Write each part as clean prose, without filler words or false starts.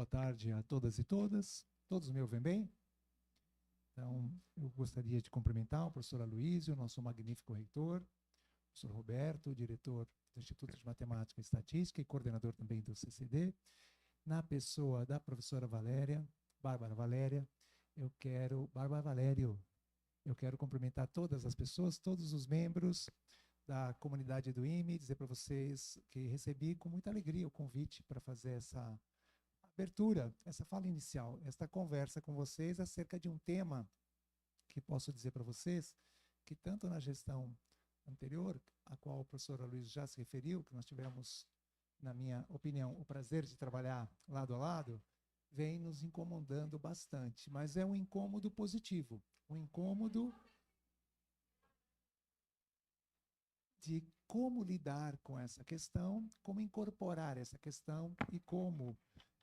Boa tarde a todas e todas. Todos me ouvem bem? Então, eu gostaria de cumprimentar o professor Aloísio, nosso magnífico reitor, o professor Roberto, diretor do Instituto de Matemática e Estatística e coordenador também do CCD, na pessoa da professora Bárbara Valério, eu quero cumprimentar todas as pessoas, todos os membros da comunidade do IME, dizer para vocês que recebi com muita alegria o convite para fazer essa abertura, essa fala inicial, esta conversa com vocês acerca de um tema que posso dizer para vocês que tanto na gestão anterior, a qual o professor Aloísio já se referiu, que nós tivemos, na minha opinião, o prazer de trabalhar lado a lado, vem nos incomodando bastante, mas é um incômodo positivo, um incômodo de como lidar com essa questão, como incorporar essa questão e como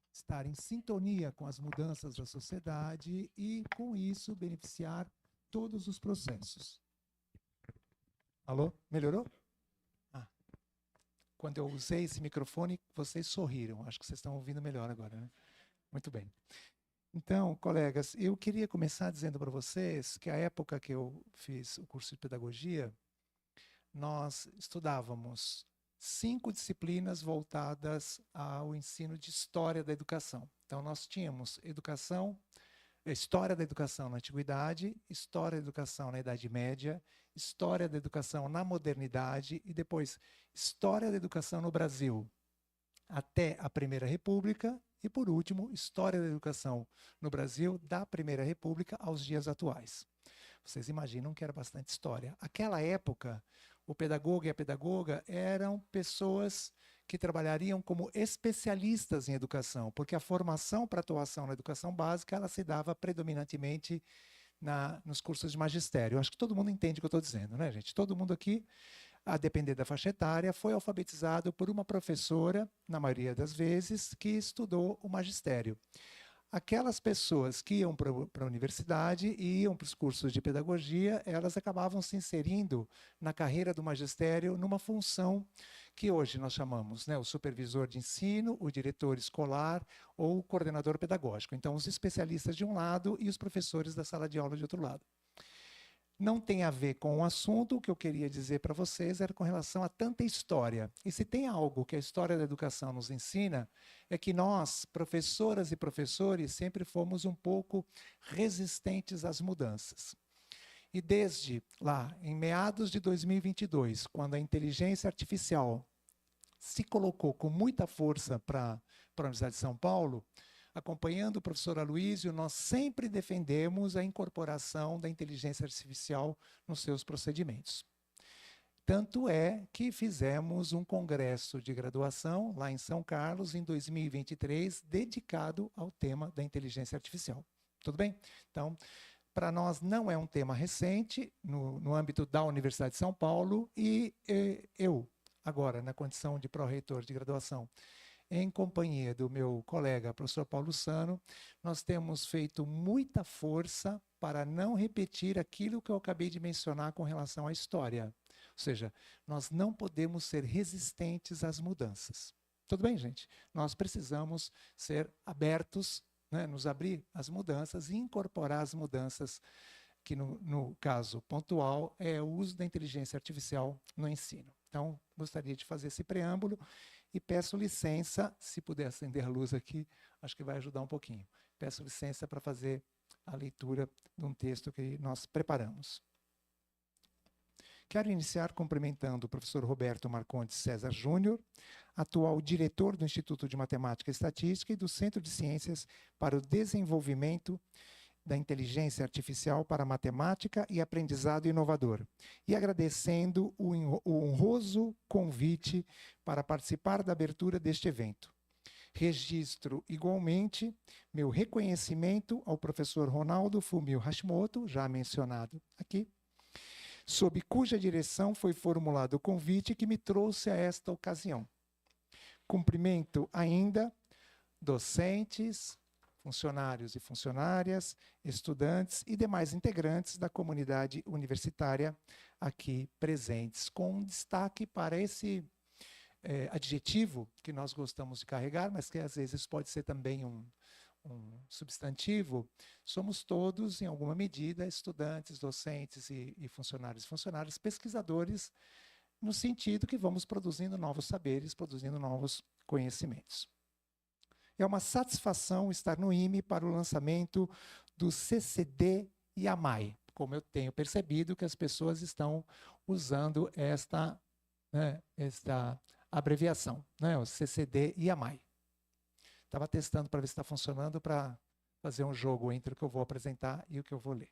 estar em sintonia com as mudanças da sociedade e, com isso, beneficiar todos os processos. Alô? Melhorou? Ah. Quando eu usei esse microfone, vocês sorriram. Acho que vocês estão ouvindo melhor agora, né? Muito bem. Então, colegas, eu queria começar dizendo para vocês que a época que eu fiz o curso de pedagogia, nós estudávamos 5 disciplinas voltadas ao ensino de história da educação. Então, nós tínhamos história da educação na Antiguidade, história da educação na Idade Média, história da educação na Modernidade e depois história da educação no Brasil até a Primeira República e, por último, história da educação no Brasil da Primeira República aos dias atuais. Vocês imaginam que era bastante história. Aquela época, o pedagogo e a pedagoga eram pessoas que trabalhariam como especialistas em educação, porque a formação para atuação na educação básica ela se dava predominantemente nos cursos de magistério. Acho que todo mundo entende o que eu estou dizendo, né, gente? Todo mundo aqui, a depender da faixa etária, foi alfabetizado por uma professora, na maioria das vezes, que estudou o magistério. Aquelas pessoas que iam para a universidade e iam para os cursos de pedagogia, elas acabavam se inserindo na carreira do magistério numa função que hoje nós chamamos, né, o supervisor de ensino, o diretor escolar ou o coordenador pedagógico. Então, os especialistas de um lado e os professores da sala de aula de outro lado. Não tem a ver com o assunto, o que eu queria dizer para vocês era com relação a tanta história. E se tem algo que a história da educação nos ensina, é que nós, professoras e professores, sempre fomos um pouco resistentes às mudanças. E desde lá, em meados de 2022, quando a inteligência artificial se colocou com muita força para a Universidade de São Paulo, acompanhando o professor Aloísio, nós sempre defendemos a incorporação da inteligência artificial nos seus procedimentos. Tanto é que fizemos um congresso de graduação lá em São Carlos, em 2023, dedicado ao tema da inteligência artificial. Tudo bem? Então, para nós não é um tema recente, no âmbito da Universidade de São Paulo, e eu, agora, na condição de pró-reitor de graduação, em companhia do meu colega, professor Paulo Sano, nós temos feito muita força para não repetir aquilo que eu acabei de mencionar com relação à história. Ou seja, nós não podemos ser resistentes às mudanças. Tudo bem, gente? Nós precisamos ser abertos, né, nos abrir às mudanças e incorporar as mudanças, que no caso pontual é o uso da inteligência artificial no ensino. Então, gostaria de fazer esse preâmbulo e peço licença, se puder acender a luz aqui, acho que vai ajudar um pouquinho. Peço licença para fazer a leitura de um texto que nós preparamos. Quero iniciar cumprimentando o professor Roberto Marcondes César Júnior, atual diretor do Instituto de Matemática e Estatística e do Centro de Ciências para o Desenvolvimento da Inteligência Artificial para Matemática e Aprendizado Inovador, e agradecendo o honroso convite para participar da abertura deste evento. Registro, igualmente, meu reconhecimento ao professor Ronaldo Fumio Hashimoto, já mencionado aqui, sob cuja direção foi formulado o convite que me trouxe a esta ocasião. Cumprimento ainda docentes, funcionários e funcionárias, estudantes e demais integrantes da comunidade universitária aqui presentes, com destaque para adjetivo que nós gostamos de carregar, mas que às vezes pode ser também um substantivo, somos todos, em alguma medida, estudantes, docentes e funcionários, pesquisadores, no sentido que vamos produzindo novos saberes, produzindo novos conhecimentos. É uma satisfação estar no IME para o lançamento do CCD IAMAI, como eu tenho percebido que as pessoas estão usando esta abreviação, o CCD IAMAI. Estava testando para ver se está funcionando para fazer um jogo entre o que eu vou apresentar e o que eu vou ler.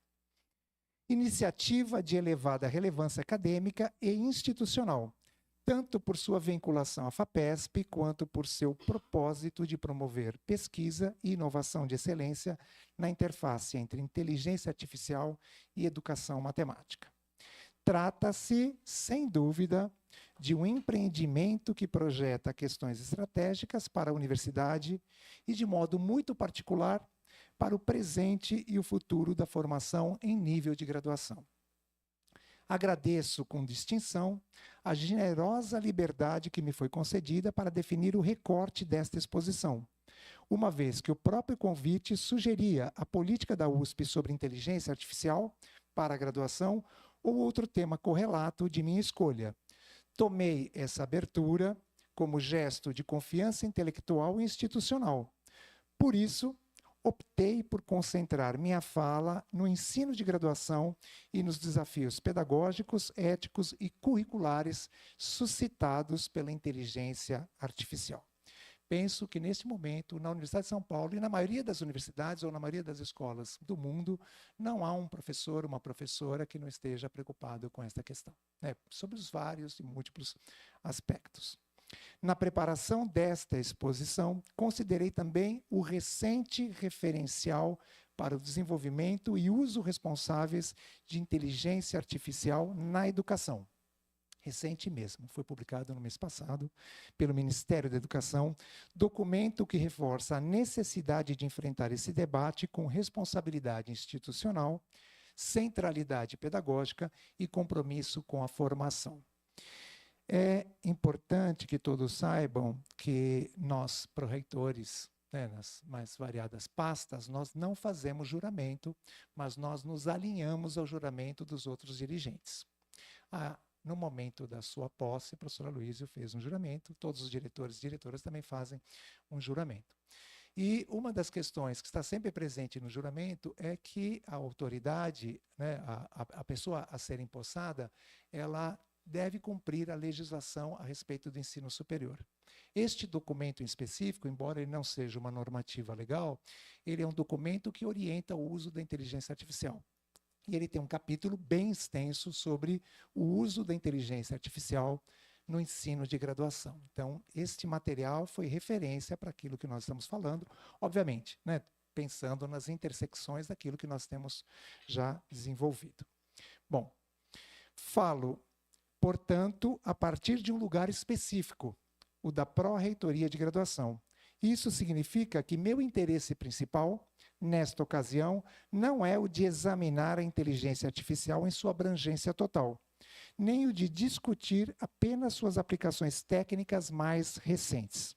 Iniciativa de elevada relevância acadêmica e institucional, tanto por sua vinculação à FAPESP, quanto por seu propósito de promover pesquisa e inovação de excelência na interface entre inteligência artificial e educação matemática. Trata-se, sem dúvida, de um empreendimento que projeta questões estratégicas para a universidade e, de modo muito particular, para o presente e o futuro da formação em nível de graduação. Agradeço com distinção a generosa liberdade que me foi concedida para definir o recorte desta exposição, uma vez que o próprio convite sugeria a política da USP sobre inteligência artificial para a graduação ou outro tema correlato de minha escolha. Tomei essa abertura como gesto de confiança intelectual e institucional. Por isso, optei por concentrar minha fala no ensino de graduação e nos desafios pedagógicos, éticos e curriculares suscitados pela inteligência artificial. Penso que, neste momento, na Universidade de São Paulo e na maioria das universidades ou na maioria das escolas do mundo, não há um professor, uma professora que não esteja preocupado com esta questão, sobre os vários e múltiplos aspectos. Na preparação desta exposição, considerei também o recente referencial para o desenvolvimento e uso responsáveis de inteligência artificial na educação. Recente mesmo, foi publicado no mês passado pelo Ministério da Educação, documento que reforça a necessidade de enfrentar esse debate com responsabilidade institucional, centralidade pedagógica e compromisso com a formação. É importante que todos saibam que nós, pró-reitores, nas mais variadas pastas, nós não fazemos juramento, mas nós nos alinhamos ao juramento dos outros dirigentes. No momento da sua posse, o professor Aloysio fez um juramento, todos os diretores e diretoras também fazem um juramento. E uma das questões que está sempre presente no juramento é que a autoridade, a pessoa a ser empossada, ela deve cumprir a legislação a respeito do ensino superior. Este documento em específico, embora ele não seja uma normativa legal, ele é um documento que orienta o uso da inteligência artificial. E ele tem um capítulo bem extenso sobre o uso da inteligência artificial no ensino de graduação. Então, este material foi referência para aquilo que nós estamos falando, obviamente, pensando nas intersecções daquilo que nós temos já desenvolvido. Bom, falo, portanto, a partir de um lugar específico, o da pró-reitoria de graduação. Isso significa que meu interesse principal, nesta ocasião, não é o de examinar a inteligência artificial em sua abrangência total, nem o de discutir apenas suas aplicações técnicas mais recentes.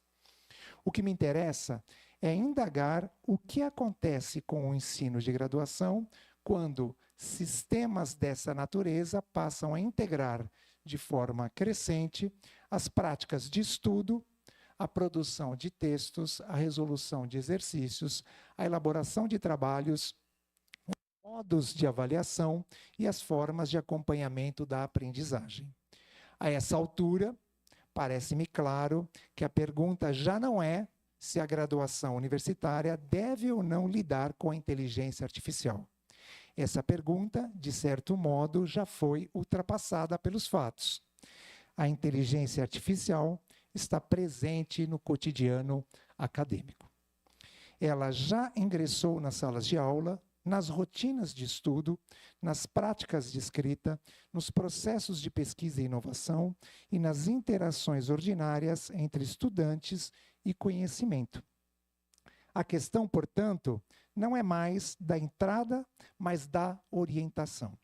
O que me interessa é indagar o que acontece com o ensino de graduação quando sistemas dessa natureza passam a integrar de forma crescente as práticas de estudo, a produção de textos, a resolução de exercícios, a elaboração de trabalhos, modos de avaliação e as formas de acompanhamento da aprendizagem. A essa altura, parece-me claro que a pergunta já não é se a graduação universitária deve ou não lidar com a inteligência artificial. Essa pergunta, de certo modo, já foi ultrapassada pelos fatos. A inteligência artificial está presente no cotidiano acadêmico. Ela já ingressou nas salas de aula, nas rotinas de estudo, nas práticas de escrita, nos processos de pesquisa e inovação e nas interações ordinárias entre estudantes e conhecimento. A questão, portanto, não é mais da entrada, mas da orientação.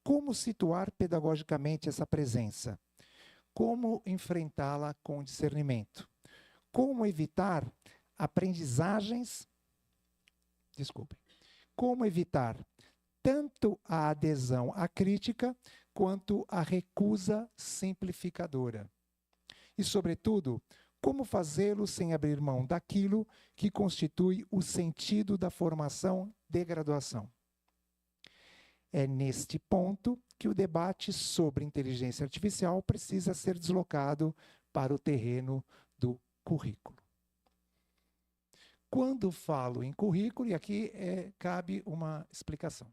Como situar pedagogicamente essa presença? como enfrentá-la com discernimento, como evitar aprendizagens, como evitar tanto a adesão à crítica quanto a recusa simplificadora. E, sobretudo, como fazê-lo sem abrir mão daquilo que constitui o sentido da formação de graduação. É neste ponto que o debate sobre inteligência artificial precisa ser deslocado para o terreno do currículo. Quando falo em currículo, e aqui cabe uma explicação.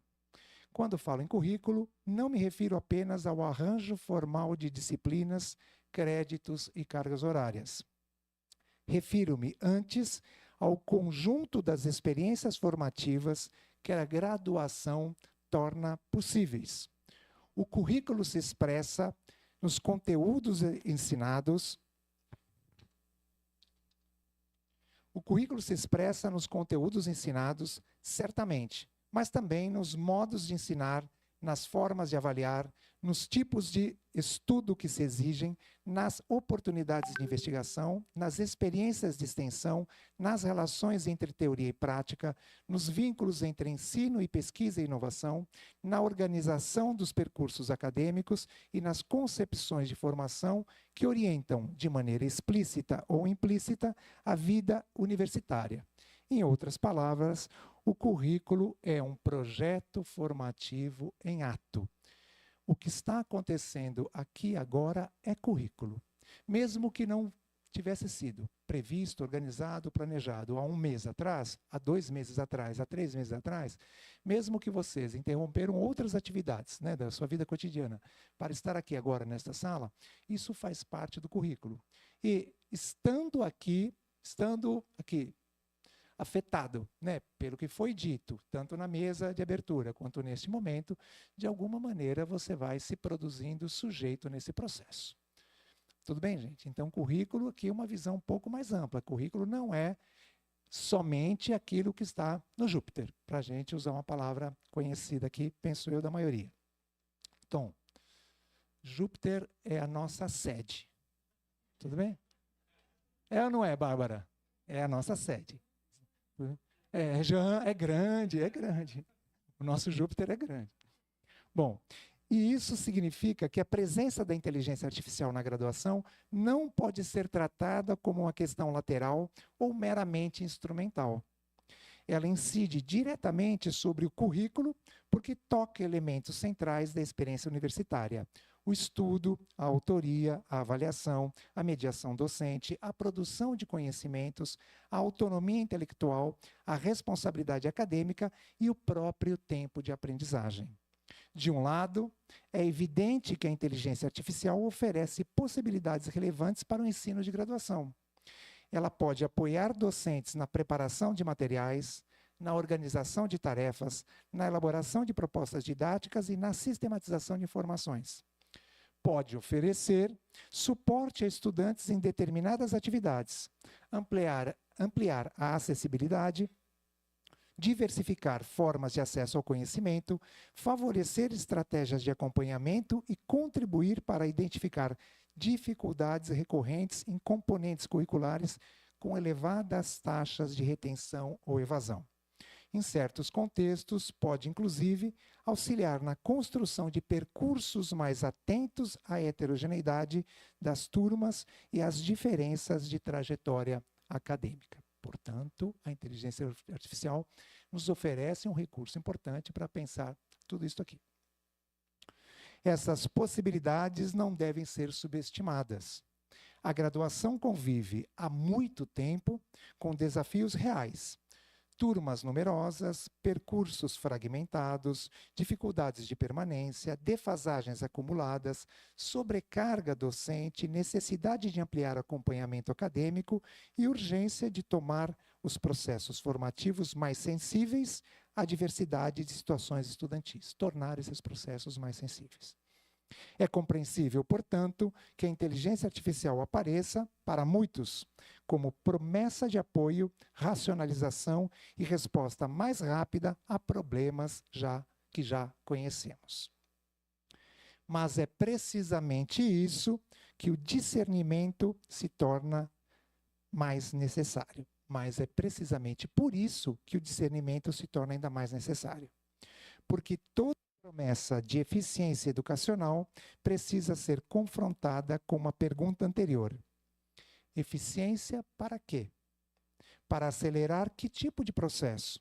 Quando falo em currículo, não me refiro apenas ao arranjo formal de disciplinas, créditos e cargas horárias. Refiro-me, antes, ao conjunto das experiências formativas que a graduação torna possíveis. O currículo se expressa nos conteúdos ensinados. O currículo se expressa nos conteúdos ensinados, certamente, mas também nos modos de ensinar, nas formas de avaliar, nos tipos de estudo que se exigem, nas oportunidades de investigação, nas experiências de extensão, nas relações entre teoria e prática, nos vínculos entre ensino e pesquisa e inovação, na organização dos percursos acadêmicos e nas concepções de formação que orientam, de maneira explícita ou implícita, a vida universitária. Em outras palavras, o currículo é um projeto formativo em ato. O que está acontecendo aqui agora é currículo. Mesmo que não tivesse sido previsto, organizado, planejado há um mês atrás, há 2 meses atrás, há 3 meses atrás, mesmo que vocês interromperam outras atividades, né, da sua vida cotidiana para estar aqui agora nesta sala, isso faz parte do currículo. E estando aqui afetado, né, pelo que foi dito, tanto na mesa de abertura quanto neste momento, de alguma maneira você vai se produzindo sujeito nesse processo. Tudo bem, gente? Então, currículo aqui é uma visão um pouco mais ampla. Currículo não é somente aquilo que está no Júpiter, para a gente usar uma palavra conhecida aqui, penso eu, da maioria. Tom, Júpiter é a nossa sede. Tudo bem? É ou não é, Bárbara? É a nossa sede. É grande, é grande. O nosso Júpiter é grande. Bom, e isso significa que a presença da inteligência artificial na graduação não pode ser tratada como uma questão lateral ou meramente instrumental. Ela incide diretamente sobre o currículo porque toca elementos centrais da experiência universitária. O estudo, a autoria, a avaliação, a mediação docente, a produção de conhecimentos, a autonomia intelectual, a responsabilidade acadêmica e o próprio tempo de aprendizagem. De um lado, é evidente que a inteligência artificial oferece possibilidades relevantes para o ensino de graduação. Ela pode apoiar docentes na preparação de materiais, na organização de tarefas, na elaboração de propostas didáticas e na sistematização de informações. Pode oferecer suporte a estudantes em determinadas atividades, ampliar a acessibilidade, diversificar formas de acesso ao conhecimento, favorecer estratégias de acompanhamento e contribuir para identificar dificuldades recorrentes em componentes curriculares com elevadas taxas de retenção ou evasão. Em certos contextos, pode, inclusive, auxiliar na construção de percursos mais atentos à heterogeneidade das turmas e às diferenças de trajetória acadêmica. Portanto, a inteligência artificial nos oferece um recurso importante para pensar tudo isso aqui. Essas possibilidades não devem ser subestimadas. A graduação convive há muito tempo com desafios reais. Turmas numerosas, percursos fragmentados, dificuldades de permanência, defasagens acumuladas, sobrecarga docente, necessidade de ampliar acompanhamento acadêmico e urgência de tomar os processos formativos mais sensíveis à diversidade de situações estudantis, tornar esses processos mais sensíveis. É compreensível, portanto, que a inteligência artificial apareça, para muitos, como promessa de apoio, racionalização e resposta mais rápida a problemas que já conhecemos. Mas é precisamente isso que o discernimento se torna mais necessário. Mas é precisamente por isso que o discernimento se torna ainda mais necessário. Porque toda promessa de eficiência educacional precisa ser confrontada com uma pergunta anterior. Eficiência para quê? Para acelerar que tipo de processo?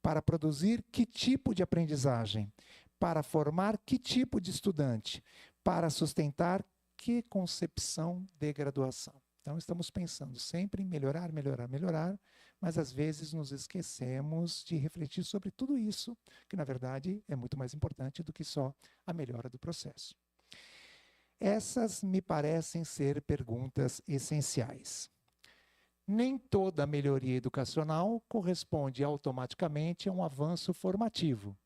Para produzir que tipo de aprendizagem? Para formar que tipo de estudante? Para sustentar que concepção de graduação? Então, estamos pensando sempre em melhorar, melhorar, melhorar, mas às vezes nos esquecemos de refletir sobre tudo isso, que na verdade é muito mais importante do que só a melhora do processo. Essas me parecem ser perguntas essenciais. Nem toda melhoria educacional corresponde automaticamente a um avanço formativo.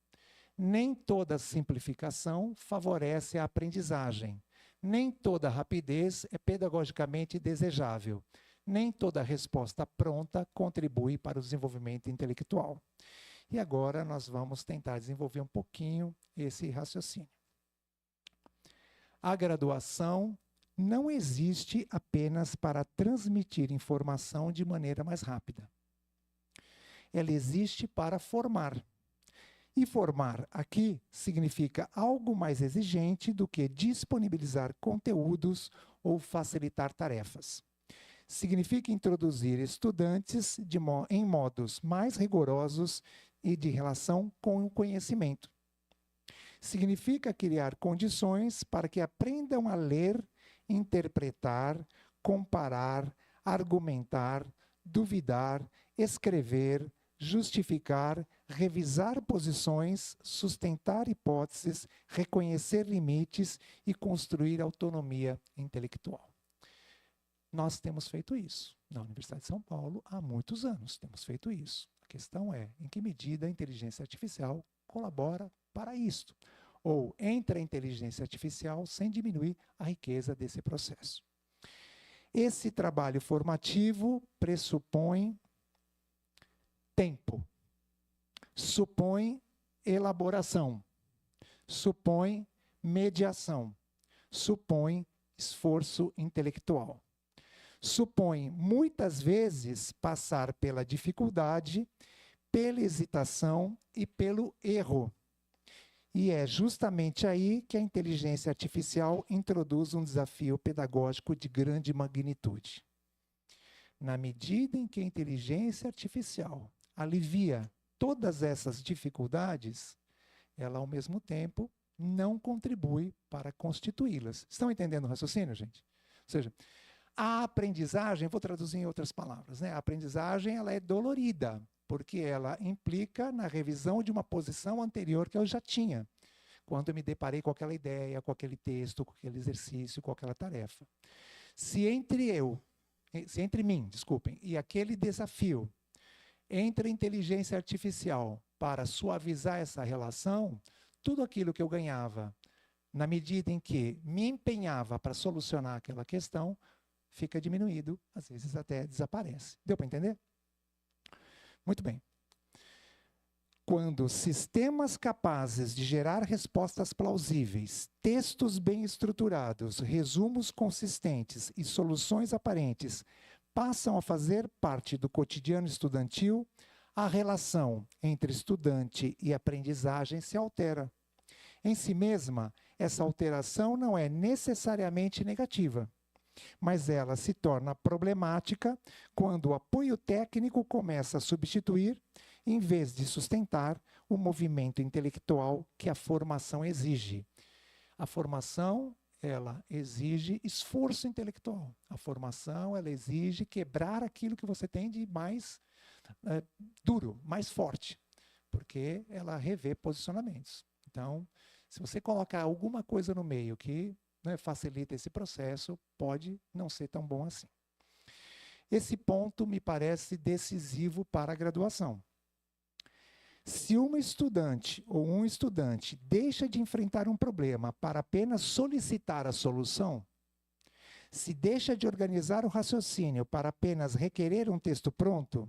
Nem toda simplificação favorece a aprendizagem. Nem toda rapidez é pedagogicamente desejável. Nem toda resposta pronta contribui para o desenvolvimento intelectual. E agora nós vamos tentar desenvolver um pouquinho esse raciocínio. A graduação não existe apenas para transmitir informação de maneira mais rápida. Ela existe para formar. E formar aqui significa algo mais exigente do que disponibilizar conteúdos ou facilitar tarefas. Significa introduzir estudantes em modos mais rigorosos e de relação com o conhecimento. Significa criar condições para que aprendam a ler, interpretar, comparar, argumentar, duvidar, escrever, justificar, revisar posições, sustentar hipóteses, reconhecer limites e construir autonomia intelectual. Nós temos feito isso na Universidade de São Paulo há muitos anos. Temos feito isso. A questão é em que medida a inteligência artificial colabora para isto, ou entra a inteligência artificial sem diminuir a riqueza desse processo. Esse trabalho formativo pressupõe tempo, supõe elaboração, supõe mediação, supõe esforço intelectual. Supõe, muitas vezes, passar pela dificuldade, pela hesitação e pelo erro. E é justamente aí que a inteligência artificial introduz um desafio pedagógico de grande magnitude. Na medida em que a inteligência artificial alivia todas essas dificuldades, ela, ao mesmo tempo, não contribui para constituí-las. Estão entendendo o raciocínio, gente? Ou seja, a aprendizagem, vou traduzir em outras palavras, né? A aprendizagem ela é dolorida, porque ela implica na revisão de uma posição anterior que eu já tinha, quando eu me deparei com aquela ideia, com aquele texto, com aquele exercício, com aquela tarefa. Se entre mim, e aquele desafio, entre a inteligência artificial para suavizar essa relação, tudo aquilo que eu ganhava, na medida em que me empenhava para solucionar aquela questão, fica diminuído, às vezes até desaparece. Deu para entender? Muito bem. Quando sistemas capazes de gerar respostas plausíveis, textos bem estruturados, resumos consistentes e soluções aparentes passam a fazer parte do cotidiano estudantil, a relação entre estudante e aprendizagem se altera. Em si mesma, essa alteração não é necessariamente negativa, mas ela se torna problemática quando o apoio técnico começa a substituir, em vez de sustentar, o movimento intelectual que a formação exige. A formação, ela exige esforço intelectual. A formação, ela exige quebrar aquilo que você tem de mais duro, mais forte, porque ela revê posicionamentos. Então, se você colocar alguma coisa no meio que facilita esse processo, pode não ser tão bom assim. Esse ponto me parece decisivo para a graduação. Se uma estudante ou um estudante deixa de enfrentar um problema para apenas solicitar a solução, se deixa de organizar o raciocínio para apenas requerer um texto pronto,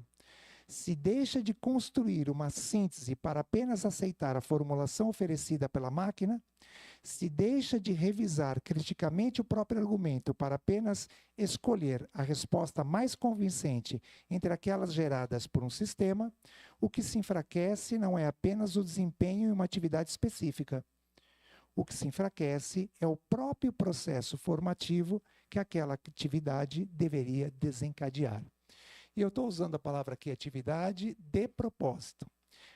se deixa de construir uma síntese para apenas aceitar a formulação oferecida pela máquina, se deixa de revisar criticamente o próprio argumento para apenas escolher a resposta mais convincente entre aquelas geradas por um sistema, o que se enfraquece não é apenas o desempenho em uma atividade específica. O que se enfraquece é o próprio processo formativo que aquela atividade deveria desencadear. E eu estou usando a palavra aqui, atividade, de propósito.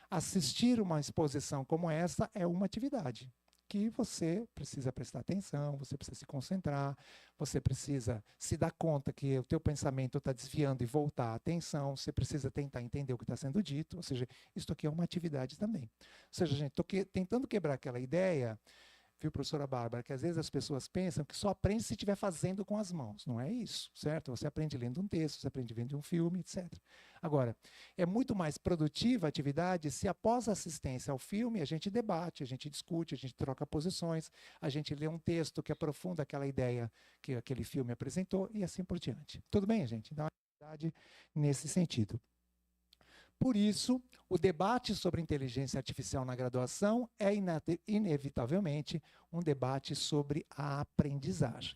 Assistir uma exposição como essa é uma atividade que você precisa prestar atenção, você precisa se concentrar, você precisa se dar conta que o teu pensamento está desviando e voltar a atenção, você precisa tentar entender o que está sendo dito, ou seja, isso aqui é uma atividade também. Ou seja, gente, estou tentando quebrar aquela ideia, viu, professora Bárbara, que às vezes as pessoas pensam que só aprende se estiver fazendo com as mãos. Não é isso, certo? Você aprende lendo um texto, você aprende vendo um filme, etc. Agora, é muito mais produtiva a atividade se após a assistência ao filme a gente debate, a gente discute, a gente troca posições, a gente lê um texto que aprofunda aquela ideia que aquele filme apresentou e assim por diante. Tudo bem, gente? Então, a atividade nesse sentido. Por isso, o debate sobre inteligência artificial na graduação é inevitavelmente um debate sobre a aprendizagem.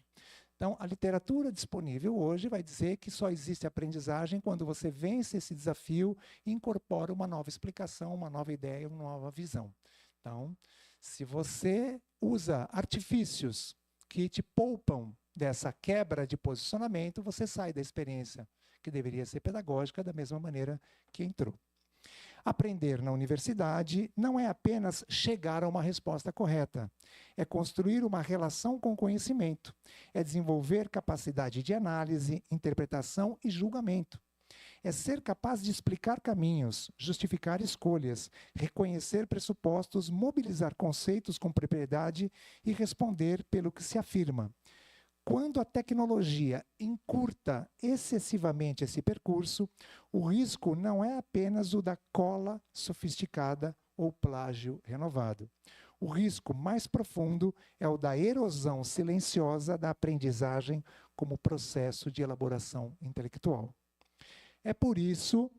Então, a literatura disponível hoje vai dizer que só existe aprendizagem quando você vence esse desafio e incorpora uma nova explicação, uma nova ideia, uma nova visão. Então, se você usa artifícios que te poupam dessa quebra de posicionamento, você sai da experiência que deveria ser pedagógica da mesma maneira que entrou. Aprender na universidade não é apenas chegar a uma resposta correta, é construir uma relação com o conhecimento, é desenvolver capacidade de análise, interpretação e julgamento. É ser capaz de explicar caminhos, justificar escolhas, reconhecer pressupostos, mobilizar conceitos com propriedade e responder pelo que se afirma. Quando a tecnologia encurta excessivamente esse percurso, o risco não é apenas o da cola sofisticada ou plágio renovado. O risco mais profundo é o da erosão silenciosa da aprendizagem como processo de elaboração intelectual. É por isso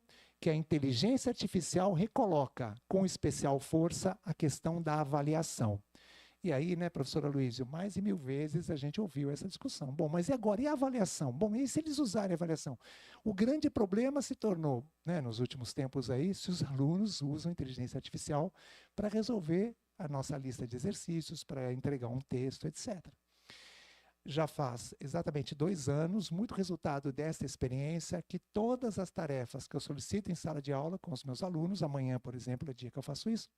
que a inteligência artificial recoloca com especial força a questão da avaliação. E aí, né, professora Luísio, mais de 1000 vezes a gente ouviu essa discussão. Bom, mas e agora? E a avaliação? Bom, e se eles usarem a avaliação? O grande problema se tornou, né, nos últimos tempos aí, se os alunos usam inteligência artificial para resolver a nossa lista de exercícios, para entregar um texto, etc. Já faz exatamente 2 anos, muito resultado dessa experiência, que todas as tarefas que eu solicito em sala de aula com os meus alunos, amanhã, por exemplo, é o dia que eu faço isso,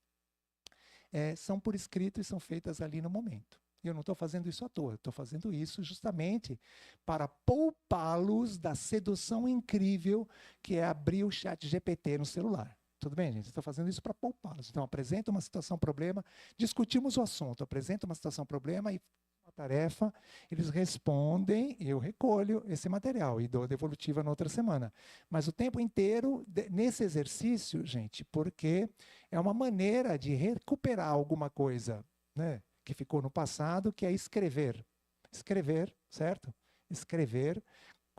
são por escrito e são feitas ali no momento. E eu não estou fazendo isso à toa, estou fazendo isso justamente para poupá-los da sedução incrível que é abrir o chat GPT no celular. Tudo bem, gente? Estou fazendo isso para poupá-los. Então, apresenta uma situação, problema, discutimos o assunto, apresenta uma situação, problema e uma tarefa, eles respondem, eu recolho esse material e dou a devolutiva na outra semana. Mas o tempo inteiro nesse exercício, gente, porque é uma maneira de recuperar alguma coisa, né, que ficou no passado, que é escrever. Escrever, certo? Escrever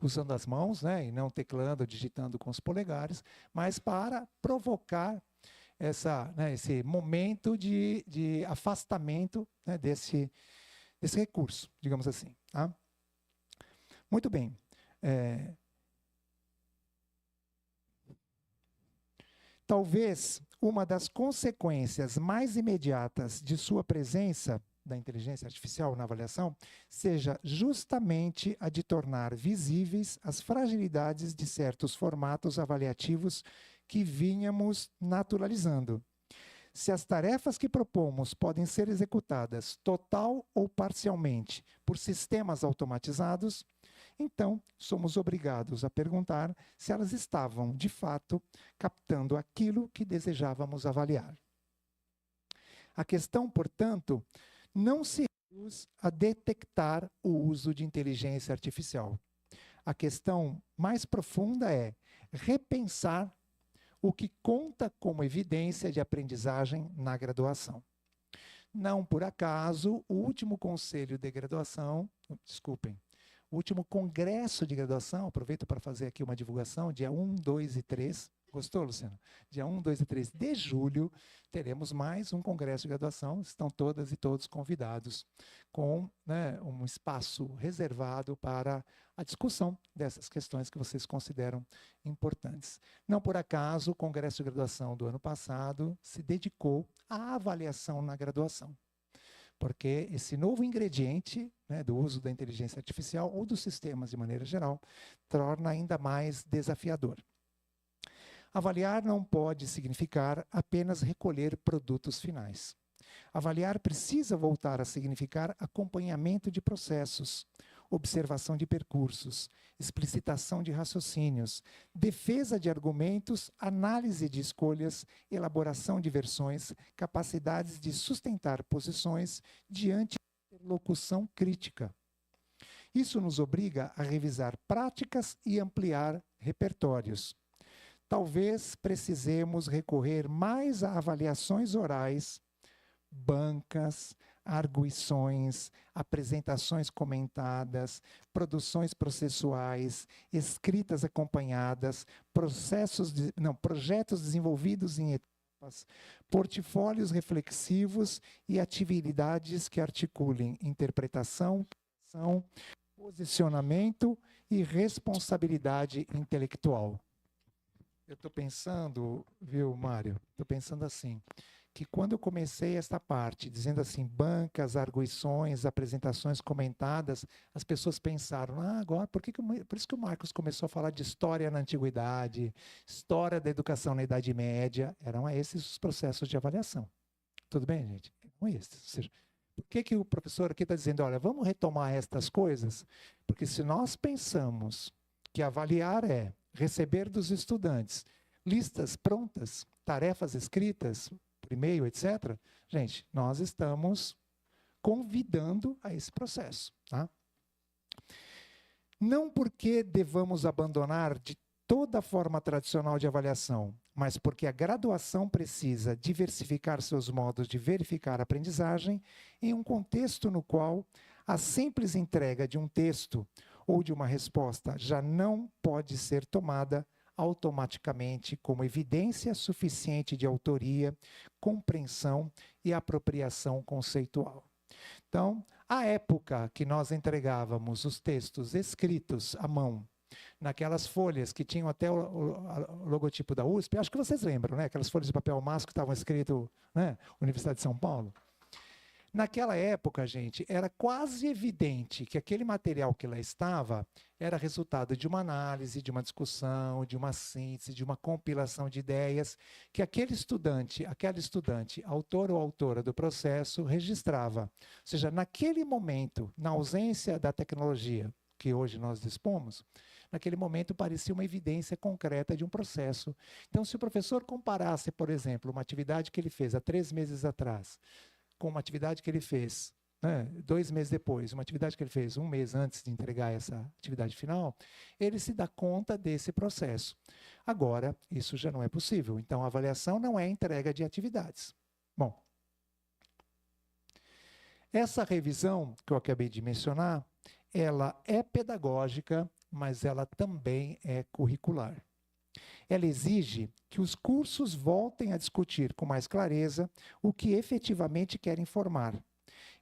usando as mãos, né, e não teclando, digitando com os polegares, mas para provocar esse momento de afastamento, né, desse recurso, digamos assim. Tá? Muito bem. Talvez uma das consequências mais imediatas de sua presença da inteligência artificial na avaliação seja justamente a de tornar visíveis as fragilidades de certos formatos avaliativos que vínhamos naturalizando. Se as tarefas que propomos podem ser executadas total ou parcialmente por sistemas automatizados, então somos obrigados a perguntar se elas estavam, de fato, captando aquilo que desejávamos avaliar. A questão, portanto, não se reduz a detectar o uso de inteligência artificial. A questão mais profunda é repensar o que conta como evidência de aprendizagem na graduação. Não por acaso, o último conselho de graduação, o último congresso de graduação, aproveito para fazer aqui uma divulgação, dia 1, 2 e 3 Gostou, Luciano? Dia 1, 2 e 3 de julho, teremos mais um congresso de graduação. Estão todas e todos convidados, com, né, um espaço reservado para a discussão dessas questões que vocês consideram importantes. Não por acaso, o congresso de graduação do ano passado se dedicou à avaliação na graduação, porque esse novo ingrediente, né, do uso da inteligência artificial ou dos sistemas de maneira geral, torna ainda mais desafiador. Avaliar não pode significar apenas recolher produtos finais. Avaliar precisa voltar a significar acompanhamento de processos, observação de percursos, explicitação de raciocínios, defesa de argumentos, análise de escolhas, elaboração de versões, capacidades de sustentar posições diante de interlocução crítica. Isso nos obriga a revisar práticas e ampliar repertórios. Talvez precisemos recorrer mais a avaliações orais, bancas, arguições, apresentações comentadas, produções processuais, escritas acompanhadas, projetos desenvolvidos em etapas, portfólios reflexivos e atividades que articulem interpretação, posicionamento e responsabilidade intelectual. Eu estou pensando, viu, Mário? Estou pensando assim, que quando eu comecei esta parte, dizendo assim, bancas, arguições, apresentações comentadas, as pessoas pensaram, agora, por isso que o Marcos começou a falar de história na antiguidade, história da educação na Idade Média, eram esses os processos de avaliação. Tudo bem, gente? Eram esses. Ou seja, por que o professor aqui está dizendo, olha, vamos retomar estas coisas? Porque se nós pensamos que avaliar é receber dos estudantes listas prontas, tarefas escritas, por e-mail, etc., gente, nós estamos convidando a esse processo. Tá? Não porque devamos abandonar de toda a forma tradicional de avaliação, mas porque a graduação precisa diversificar seus modos de verificar a aprendizagem em um contexto no qual a simples entrega de um texto ou de uma resposta já não pode ser tomada automaticamente como evidência suficiente de autoria, compreensão e apropriação conceitual. Então, a época que nós entregávamos os textos escritos à mão, naquelas folhas que tinham até o logotipo da USP, acho que vocês lembram, né? Aquelas folhas de papel maço que estavam escritas, né? Universidade de São Paulo. Naquela época, gente, era quase evidente que aquele material que lá estava era resultado de uma análise, de uma discussão, de uma síntese, de uma compilação de ideias, que aquele estudante, aquela estudante, autor ou autora do processo, registrava. Ou seja, naquele momento, na ausência da tecnologia que hoje nós dispomos, naquele momento parecia uma evidência concreta de um processo. Então, se o professor comparasse, por exemplo, uma atividade que ele fez há 3 meses atrás, com uma atividade que ele fez, né, 2 meses depois, uma atividade que ele fez 1 mês antes de entregar essa atividade final, ele se dá conta desse processo. Agora, isso já não é possível. Então, a avaliação não é entrega de atividades. Bom, essa revisão que eu acabei de mencionar, ela é pedagógica, mas ela também é curricular. Ela exige que os cursos voltem a discutir com mais clareza o que efetivamente querem formar.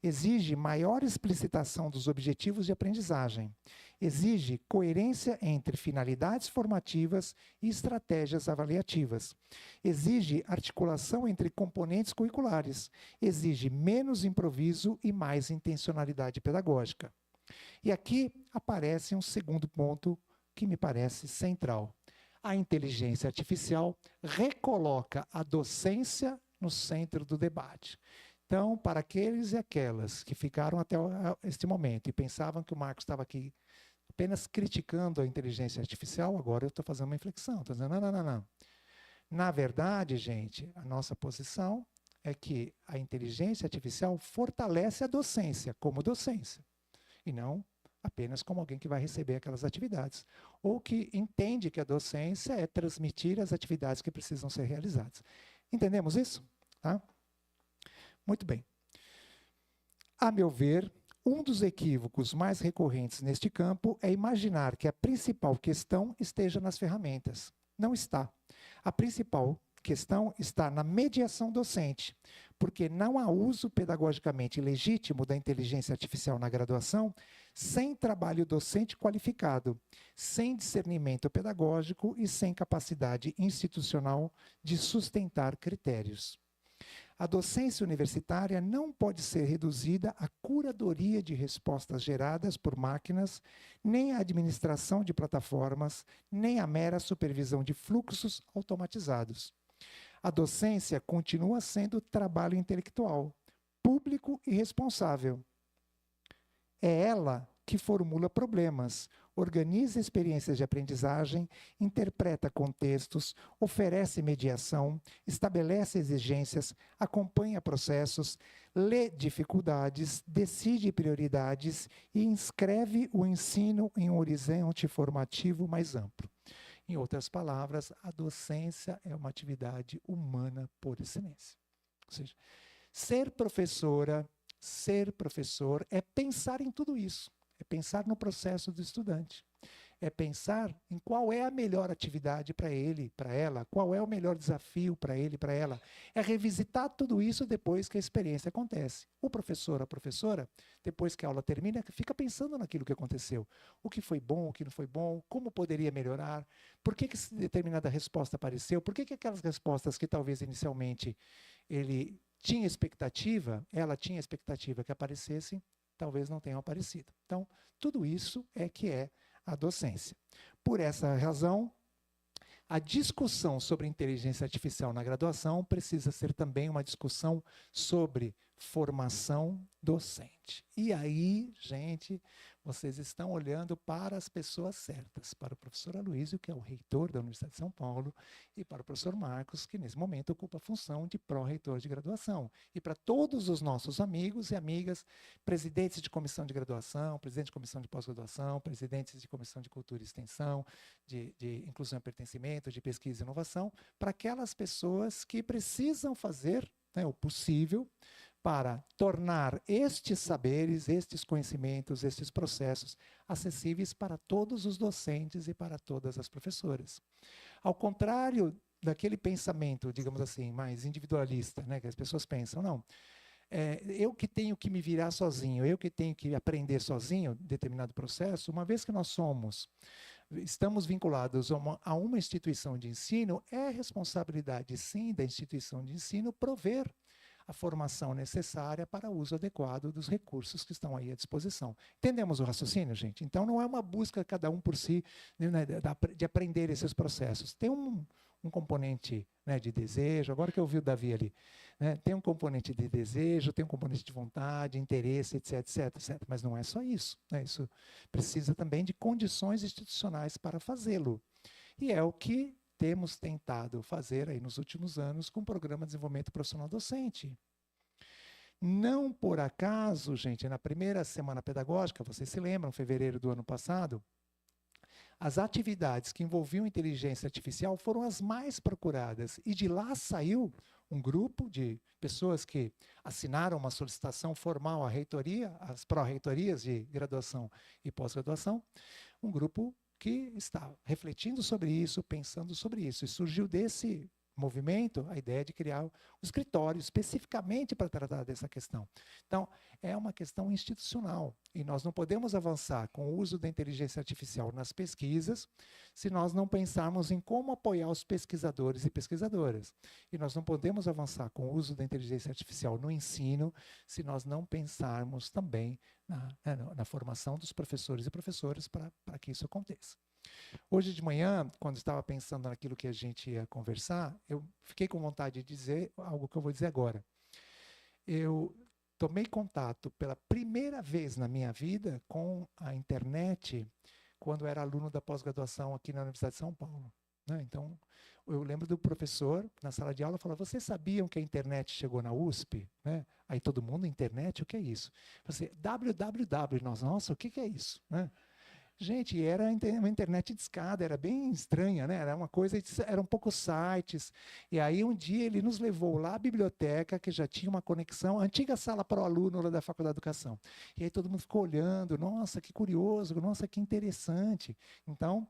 Exige maior explicitação dos objetivos de aprendizagem. Exige coerência entre finalidades formativas e estratégias avaliativas. Exige articulação entre componentes curriculares. Exige menos improviso e mais intencionalidade pedagógica. E aqui aparece um segundo ponto que me parece central. A inteligência artificial recoloca a docência no centro do debate. Então, para aqueles e aquelas que ficaram até este momento e pensavam que o Marcos estava aqui apenas criticando a inteligência artificial, agora eu estou fazendo uma inflexão. Estou dizendo, não. Na verdade, gente, a nossa posição é que a inteligência artificial fortalece a docência como docência, e não apenas como alguém que vai receber aquelas atividades, ou que entende que a docência é transmitir as atividades que precisam ser realizadas. Entendemos isso? Tá? Muito bem. A meu ver, um dos equívocos mais recorrentes neste campo é imaginar que a principal questão esteja nas ferramentas. Não está. A principal questão está na mediação docente, porque não há uso pedagogicamente legítimo da inteligência artificial na graduação sem trabalho docente qualificado, sem discernimento pedagógico e sem capacidade institucional de sustentar critérios. A docência universitária não pode ser reduzida à curadoria de respostas geradas por máquinas, nem à administração de plataformas, nem à mera supervisão de fluxos automatizados. A docência continua sendo trabalho intelectual, público e responsável. É ela que formula problemas, organiza experiências de aprendizagem, interpreta contextos, oferece mediação, estabelece exigências, acompanha processos, lê dificuldades, decide prioridades e inscreve o ensino em um horizonte formativo mais amplo. Em outras palavras, a docência é uma atividade humana por excelência. Ou seja, ser professora, ser professor é pensar em tudo isso. É pensar no processo do estudante. É pensar em qual é a melhor atividade para ele, para ela, qual é o melhor desafio para ele, para ela. É revisitar tudo isso depois que a experiência acontece. O professor, a professora, depois que a aula termina, fica pensando naquilo que aconteceu. O que foi bom, o que não foi bom, como poderia melhorar, por que determinada resposta apareceu, por que aquelas respostas que talvez inicialmente ele tinha expectativa, ela tinha expectativa que aparecessem, talvez não tenham aparecido. Então, tudo isso é que é a docência. Por essa razão, a discussão sobre inteligência artificial na graduação precisa ser também uma discussão sobre formação docente. E aí, gente, vocês estão olhando para as pessoas certas, para o professor Aloysio, que é o reitor da Universidade de São Paulo, e para o professor Marcos, que nesse momento ocupa a função de pró-reitor de graduação. E para todos os nossos amigos e amigas, presidentes de comissão de graduação, presidente de comissão de pós-graduação, presidentes de comissão de cultura e extensão, de inclusão e pertencimento, de pesquisa e inovação, para aquelas pessoas que precisam fazer, né, o possível para tornar estes saberes, estes conhecimentos, estes processos acessíveis para todos os docentes e para todas as professoras. Ao contrário daquele pensamento, digamos assim, mais individualista, né, que as pessoas pensam, não, eu que tenho que me virar sozinho, eu que tenho que aprender sozinho determinado processo, uma vez que nós estamos vinculados a uma instituição de ensino, é responsabilidade, sim, da instituição de ensino prover a formação necessária para o uso adequado dos recursos que estão aí à disposição. Entendemos o raciocínio, gente? Então, não é uma busca cada um por si, né, de aprender esses processos. Tem um componente, né, de desejo, agora que eu vi o Davi ali, né, tem um componente de desejo, tem um componente de vontade, interesse, etc, etc, etc. Mas não é só isso, né? Isso precisa também de condições institucionais para fazê-lo. E é o que temos tentado fazer aí nos últimos anos com o Programa de Desenvolvimento Profissional Docente. Não por acaso, gente, na primeira semana pedagógica, vocês se lembram, em fevereiro do ano passado, as atividades que envolviam inteligência artificial foram as mais procuradas. E de lá saiu um grupo de pessoas que assinaram uma solicitação formal à reitoria, às pró-reitorias de graduação e pós-graduação, um grupo que está refletindo sobre isso, pensando sobre isso. E surgiu desse movimento a ideia de criar um escritório especificamente para tratar dessa questão. Então, é uma questão institucional. E nós não podemos avançar com o uso da inteligência artificial nas pesquisas se nós não pensarmos em como apoiar os pesquisadores e pesquisadoras. E nós não podemos avançar com o uso da inteligência artificial no ensino se nós não pensarmos também na formação dos professores e professoras para que isso aconteça. Hoje de manhã, quando estava pensando naquilo que a gente ia conversar, eu fiquei com vontade de dizer algo que eu vou dizer agora. Eu tomei contato pela primeira vez na minha vida com a internet quando era aluno da pós-graduação aqui na Universidade de São Paulo, né? Então, eu lembro do professor, na sala de aula, falar: vocês sabiam que a internet chegou na USP? Né? Aí todo mundo, internet, o que é isso? Você, www, nossa, o que é isso? Né? Gente, era uma internet de escada, era bem estranha, né? Era uma coisa, eram poucos sites. E aí um dia ele nos levou lá à biblioteca, que já tinha uma conexão, a antiga sala para o aluno lá da Faculdade de Educação. E aí todo mundo ficou olhando, nossa, que curioso, nossa, que interessante. Então,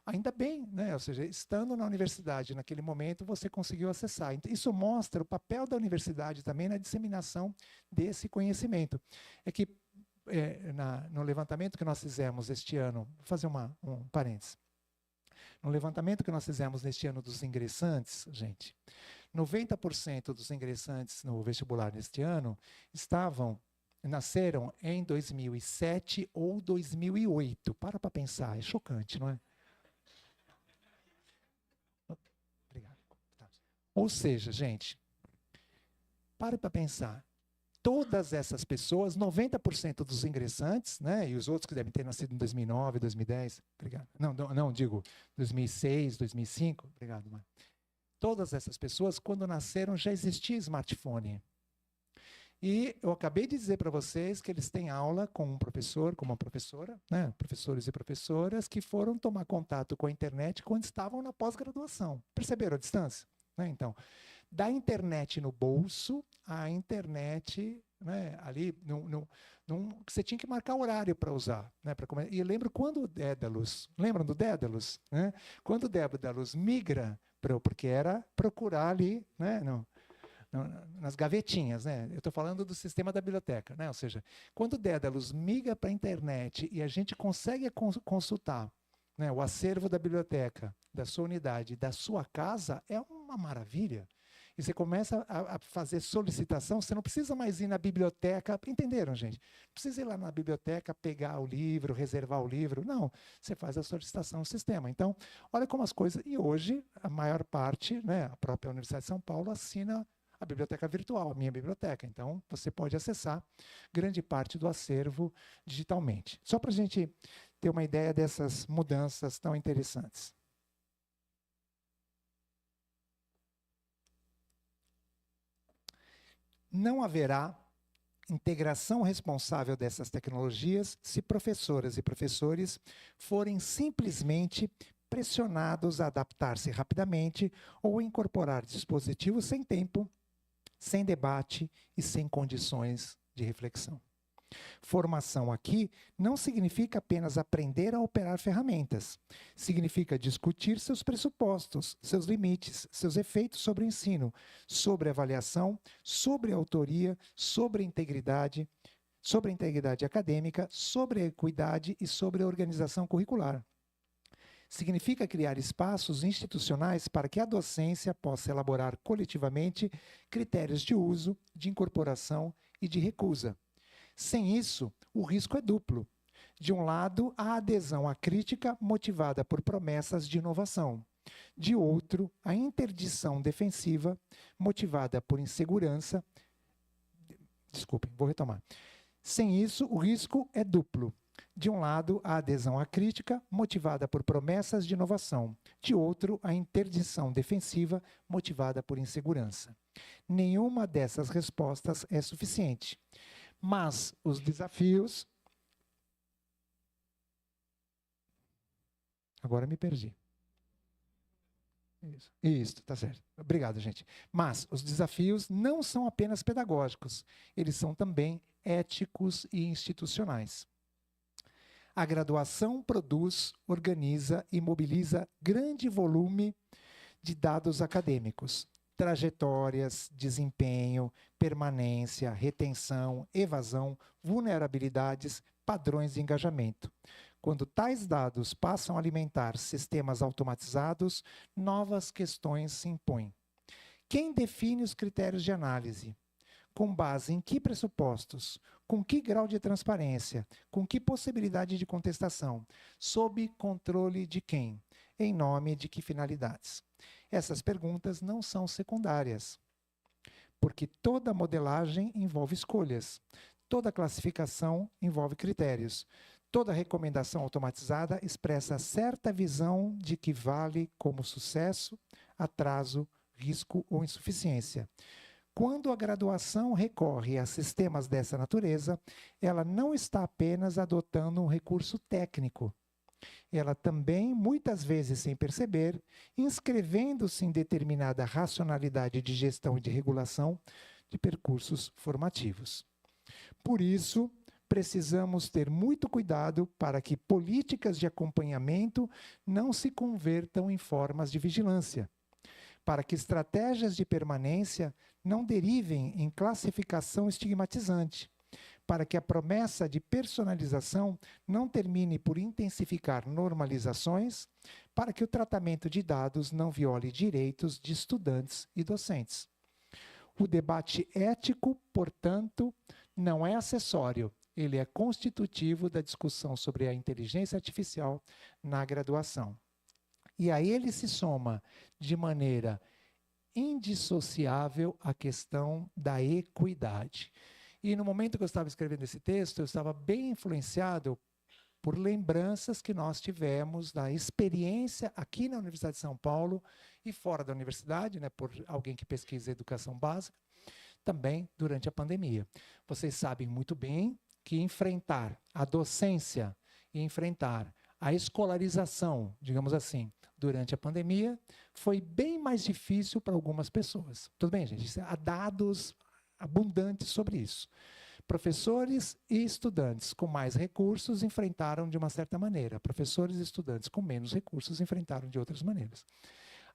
ainda bem, né? Ou seja, estando na universidade naquele momento, você conseguiu acessar. Isso mostra o papel da universidade também na disseminação desse conhecimento. É que no levantamento que nós fizemos este ano, vou fazer um parênteses. No levantamento que nós fizemos neste ano dos ingressantes, gente, 90% dos ingressantes no vestibular neste ano nasceram em 2007 ou 2008. Para pensar, é chocante, não é? Obrigado. Ou seja, gente, para pensar. Todas essas pessoas, 90% dos ingressantes, né, e os outros que devem ter nascido em 2009, 2010, obrigado. Não, digo 2006, 2005, obrigado, Mar. Todas essas pessoas, quando nasceram, já existia smartphone. E eu acabei de dizer para vocês que eles têm aula com um professor, com uma professora, né, professores e professoras que foram tomar contato com a internet quando estavam na pós-graduação. Perceberam a distância? Né, então, da internet no bolso, a internet, né, ali, você tinha que marcar horário para usar. Né, e eu lembro quando o Dédalus, lembram do Dédalus? Né? Quando o Dédalus migra, porque era procurar ali, né, nas gavetinhas. Né? Eu estou falando do sistema da biblioteca. Né? Ou seja, quando o Dédalus migra para a internet e a gente consegue consultar, né, o acervo da biblioteca, da sua unidade, da sua casa, é uma maravilha. E você começa a fazer solicitação, você não precisa mais ir na biblioteca, entenderam, gente? Não precisa ir lá na biblioteca, pegar o livro, reservar o livro. Não, você faz a solicitação no sistema. Então, olha como as coisas... E hoje, a maior parte, né, a própria Universidade de São Paulo assina a biblioteca virtual, a minha biblioteca. Então, você pode acessar grande parte do acervo digitalmente. Só para a gente ter uma ideia dessas mudanças tão interessantes. Não haverá integração responsável dessas tecnologias se professoras e professores forem simplesmente pressionados a adaptar-se rapidamente ou incorporar dispositivos sem tempo, sem debate e sem condições de reflexão. Formação aqui não significa apenas aprender a operar ferramentas. Significa discutir seus pressupostos, seus limites, seus efeitos sobre o ensino, sobre avaliação, sobre autoria, sobre a integridade acadêmica, sobre a equidade e sobre a organização curricular. Significa criar espaços institucionais para que a docência possa elaborar coletivamente critérios de uso, de incorporação e de recusa. Sem isso, o risco é duplo. De um lado, a adesão à crítica motivada por promessas de inovação. De outro, a interdição defensiva motivada por insegurança. Desculpem, vou retomar. Sem isso, o risco é duplo. De um lado, a adesão à crítica motivada por promessas de inovação. De outro, a interdição defensiva motivada por insegurança. Nenhuma dessas respostas é suficiente. Mas os desafios... Agora me perdi. Isso, tá certo. Obrigado, gente. Mas os desafios não são apenas pedagógicos, eles são também éticos e institucionais. A graduação produz, organiza e mobiliza grande volume de dados acadêmicos. Trajetórias, desempenho, permanência, retenção, evasão, vulnerabilidades, padrões de engajamento. Quando tais dados passam a alimentar sistemas automatizados, novas questões se impõem. Quem define os critérios de análise? Com base em que pressupostos? Com que grau de transparência? Com que possibilidade de contestação? Sob controle de quem? Em nome de que finalidades? Essas perguntas não são secundárias, porque toda modelagem envolve escolhas, toda classificação envolve critérios, toda recomendação automatizada expressa certa visão de que vale como sucesso, atraso, risco ou insuficiência. Quando a graduação recorre a sistemas dessa natureza, ela não está apenas adotando um recurso técnico. Ela também, muitas vezes sem perceber, inscrevendo-se em determinada racionalidade de gestão e de regulação de percursos formativos. Por isso, precisamos ter muito cuidado para que políticas de acompanhamento não se convertam em formas de vigilância, para que estratégias de permanência não derivem em classificação estigmatizante, para que a promessa de personalização não termine por intensificar normalizações, para que o tratamento de dados não viole direitos de estudantes e docentes. O debate ético, portanto, não é acessório, ele é constitutivo da discussão sobre a inteligência artificial na graduação. E a ele se soma, de maneira indissociável, a questão da equidade. E no momento que eu estava escrevendo esse texto, eu estava bem influenciado por lembranças que nós tivemos da experiência aqui na Universidade de São Paulo e fora da universidade, né, por alguém que pesquisa educação básica, também durante a pandemia. Vocês sabem muito bem que enfrentar a docência e enfrentar a escolarização, digamos assim, durante a pandemia, foi bem mais difícil para algumas pessoas. Tudo bem, gente? Há dados abundantes sobre isso. Professores e estudantes com mais recursos enfrentaram de uma certa maneira. Professores e estudantes com menos recursos enfrentaram de outras maneiras.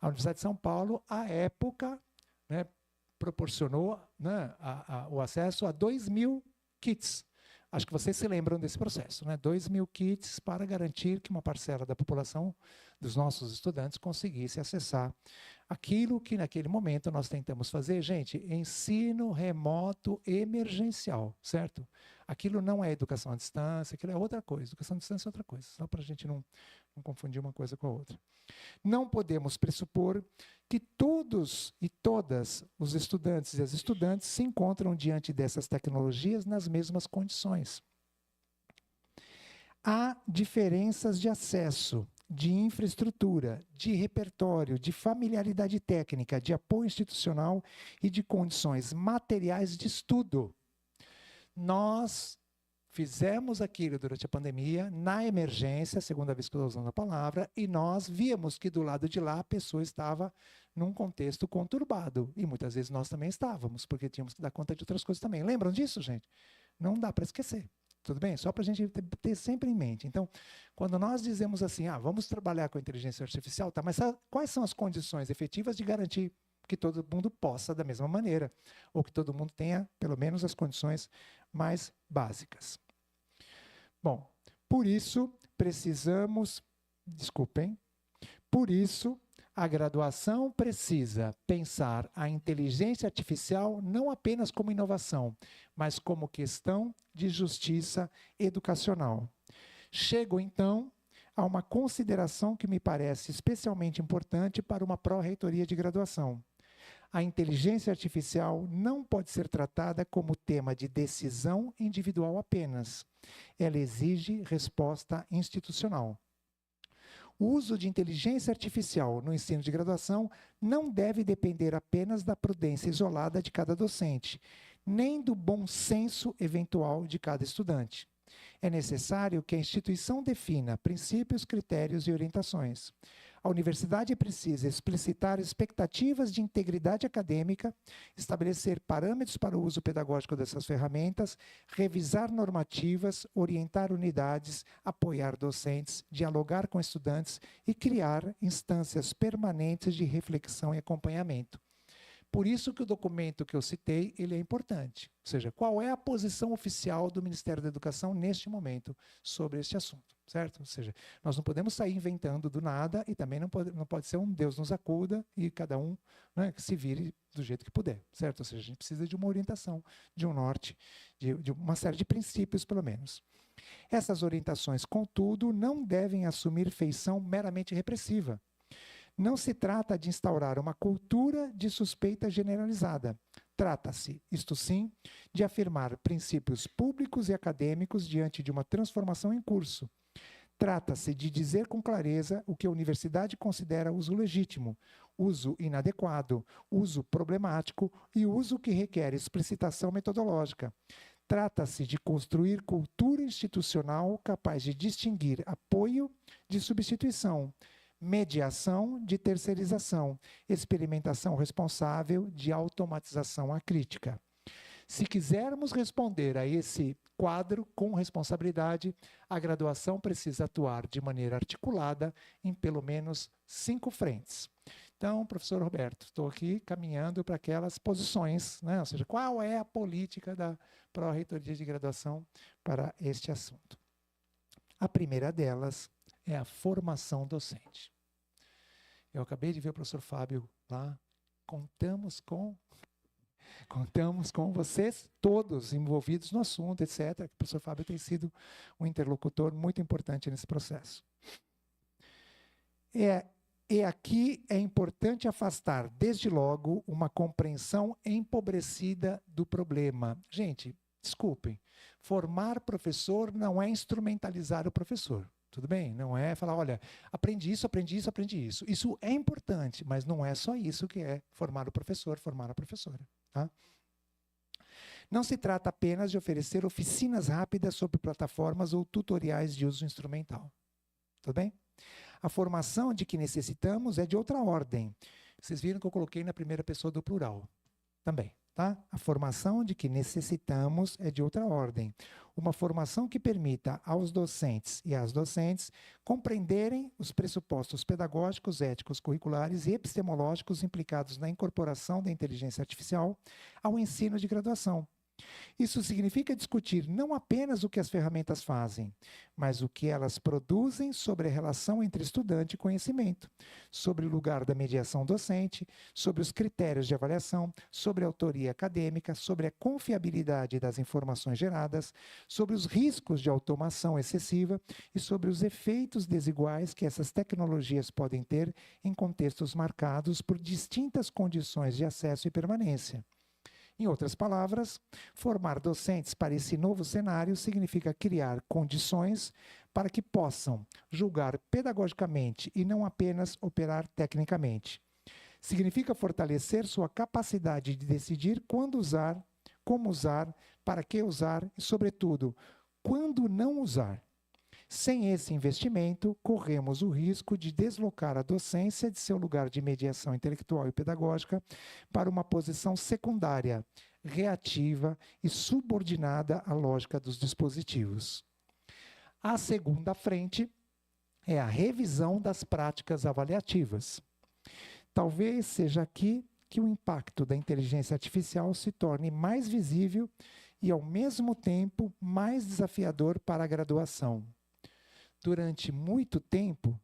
A Universidade de São Paulo, à época, né, proporcionou, né, o acesso a 2.000 kits. Acho que vocês se lembram desse processo, né? 2.000 kits para garantir que uma parcela da população, dos nossos estudantes, conseguisse acessar aquilo que naquele momento nós tentamos fazer, gente, ensino remoto emergencial, certo? Aquilo não é educação à distância, aquilo é outra coisa. Educação à distância é outra coisa, só para a gente não confundir uma coisa com a outra. Não podemos pressupor que todos e todas os estudantes e as estudantes se encontram diante dessas tecnologias nas mesmas condições. Há diferenças de acesso, de infraestrutura, de repertório, de familiaridade técnica, de apoio institucional e de condições materiais de estudo. Nós fizemos aquilo durante a pandemia, na emergência, segunda vez que eu estou usando a palavra, e nós víamos que do lado de lá a pessoa estava num contexto conturbado. E muitas vezes nós também estávamos, porque tínhamos que dar conta de outras coisas também. Lembram disso, gente? Não dá para esquecer. Tudo bem? Só para a gente ter sempre em mente. Então, quando nós dizemos assim, vamos trabalhar com a inteligência artificial, tá, mas quais são as condições efetivas de garantir que todo mundo possa da mesma maneira, ou que todo mundo tenha, pelo menos, as condições mais básicas? Bom, por isso, por isso, a graduação precisa pensar a inteligência artificial não apenas como inovação, mas como questão de justiça educacional. Chego, então, a uma consideração que me parece especialmente importante para uma pró-reitoria de graduação. A inteligência artificial não pode ser tratada como tema de decisão individual apenas. Ela exige resposta institucional. O uso de inteligência artificial no ensino de graduação não deve depender apenas da prudência isolada de cada docente, nem do bom senso eventual de cada estudante. É necessário que a instituição defina princípios, critérios e orientações. A universidade precisa explicitar expectativas de integridade acadêmica, estabelecer parâmetros para o uso pedagógico dessas ferramentas, revisar normativas, orientar unidades, apoiar docentes, dialogar com estudantes e criar instâncias permanentes de reflexão e acompanhamento. Por isso que o documento que eu citei, ele é importante. Ou seja, qual é a posição oficial do Ministério da Educação neste momento sobre este assunto, certo? Ou seja, nós não podemos sair inventando do nada e também não pode ser um Deus nos acuda e cada um, né, que se vire do jeito que puder, certo? Ou seja, a gente precisa de uma orientação, de um norte, de uma série de princípios, pelo menos. Essas orientações, contudo, não devem assumir feição meramente repressiva. Não se trata de instaurar uma cultura de suspeita generalizada. Trata-se, isto sim, de afirmar princípios públicos e acadêmicos diante de uma transformação em curso. Trata-se de dizer com clareza o que a universidade considera uso legítimo, uso inadequado, uso problemático e uso que requer explicitação metodológica. Trata-se de construir cultura institucional capaz de distinguir apoio de substituição, mediação de terceirização, experimentação responsável de automatização acrítica. Se quisermos responder a esse quadro com responsabilidade, a graduação precisa atuar de maneira articulada em pelo menos 5 frentes. Então, professor Roberto, estou aqui caminhando para aquelas posições, né? Ou seja, qual é a política da Pró-Reitoria de Graduação para este assunto? A primeira delas é a formação docente. Eu acabei de ver o professor Fábio lá. Contamos com vocês todos envolvidos no assunto, etc. O professor Fábio tem sido um interlocutor muito importante nesse processo. E aqui é importante afastar, desde logo, uma compreensão empobrecida do problema. Gente, desculpem, formar professor não é instrumentalizar o professor. Tudo bem? Não é falar, olha, aprendi isso, aprendi isso, aprendi isso. Isso é importante, mas não é só isso que é formar o professor, formar a professora. Tá? Não se trata apenas de oferecer oficinas rápidas sobre plataformas ou tutoriais de uso instrumental. Tudo bem? A formação de que necessitamos é de outra ordem. Vocês viram que eu coloquei na primeira pessoa do plural. Também. Tá? A formação de que necessitamos é de outra ordem. Uma formação que permita aos docentes e às docentes compreenderem os pressupostos pedagógicos, éticos, curriculares e epistemológicos implicados na incorporação da inteligência artificial ao ensino de graduação. Isso significa discutir não apenas o que as ferramentas fazem, mas o que elas produzem sobre a relação entre estudante e conhecimento, sobre o lugar da mediação docente, sobre os critérios de avaliação, sobre a autoria acadêmica, sobre a confiabilidade das informações geradas, sobre os riscos de automação excessiva e sobre os efeitos desiguais que essas tecnologias podem ter em contextos marcados por distintas condições de acesso e permanência. Em outras palavras, formar docentes para esse novo cenário significa criar condições para que possam julgar pedagogicamente e não apenas operar tecnicamente. Significa fortalecer sua capacidade de decidir quando usar, como usar, para que usar e, sobretudo, quando não usar. Sem esse investimento, corremos o risco de deslocar a docência de seu lugar de mediação intelectual e pedagógica para uma posição secundária, reativa e subordinada à lógica dos dispositivos. A segunda frente é a revisão das práticas avaliativas. Talvez seja aqui que o impacto da inteligência artificial se torne mais visível e, ao mesmo tempo, mais desafiador para a graduação. Durante muito tempo,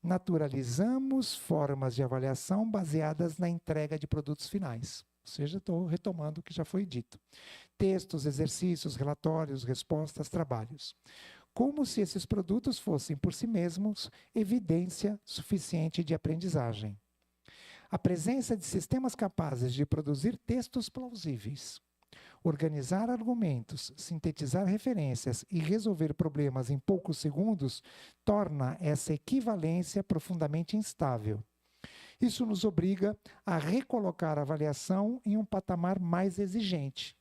naturalizamos formas de avaliação baseadas na entrega de produtos finais. Ou seja, estou retomando o que já foi dito. Textos, exercícios, relatórios, respostas, trabalhos. Como se esses produtos fossem, por si mesmos, evidência suficiente de aprendizagem. A presença de sistemas capazes de produzir textos plausíveis, organizar argumentos, sintetizar referências e resolver problemas em poucos segundos torna essa equivalência profundamente instável. Isso nos obriga a recolocar a avaliação em um patamar mais exigente.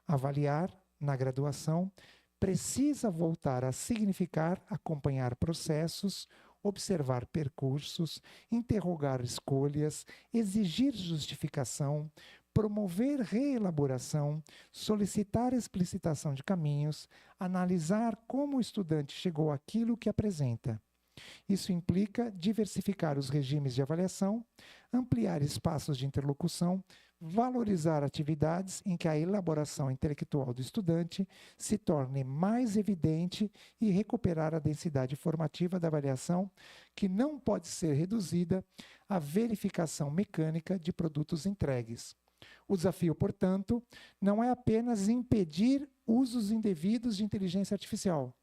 Avaliar, na graduação, precisa voltar a significar acompanhar processos, observar percursos, interrogar escolhas, exigir justificação, promover reelaboração, solicitar explicitação de caminhos, analisar como o estudante chegou àquilo que apresenta. Isso implica diversificar os regimes de avaliação, ampliar espaços de interlocução, valorizar atividades em que a elaboração intelectual do estudante se torne mais evidente e recuperar a densidade formativa da avaliação, que não pode ser reduzida à verificação mecânica de produtos entregues. O desafio, portanto, não é apenas impedir usos indevidos de inteligência artificial,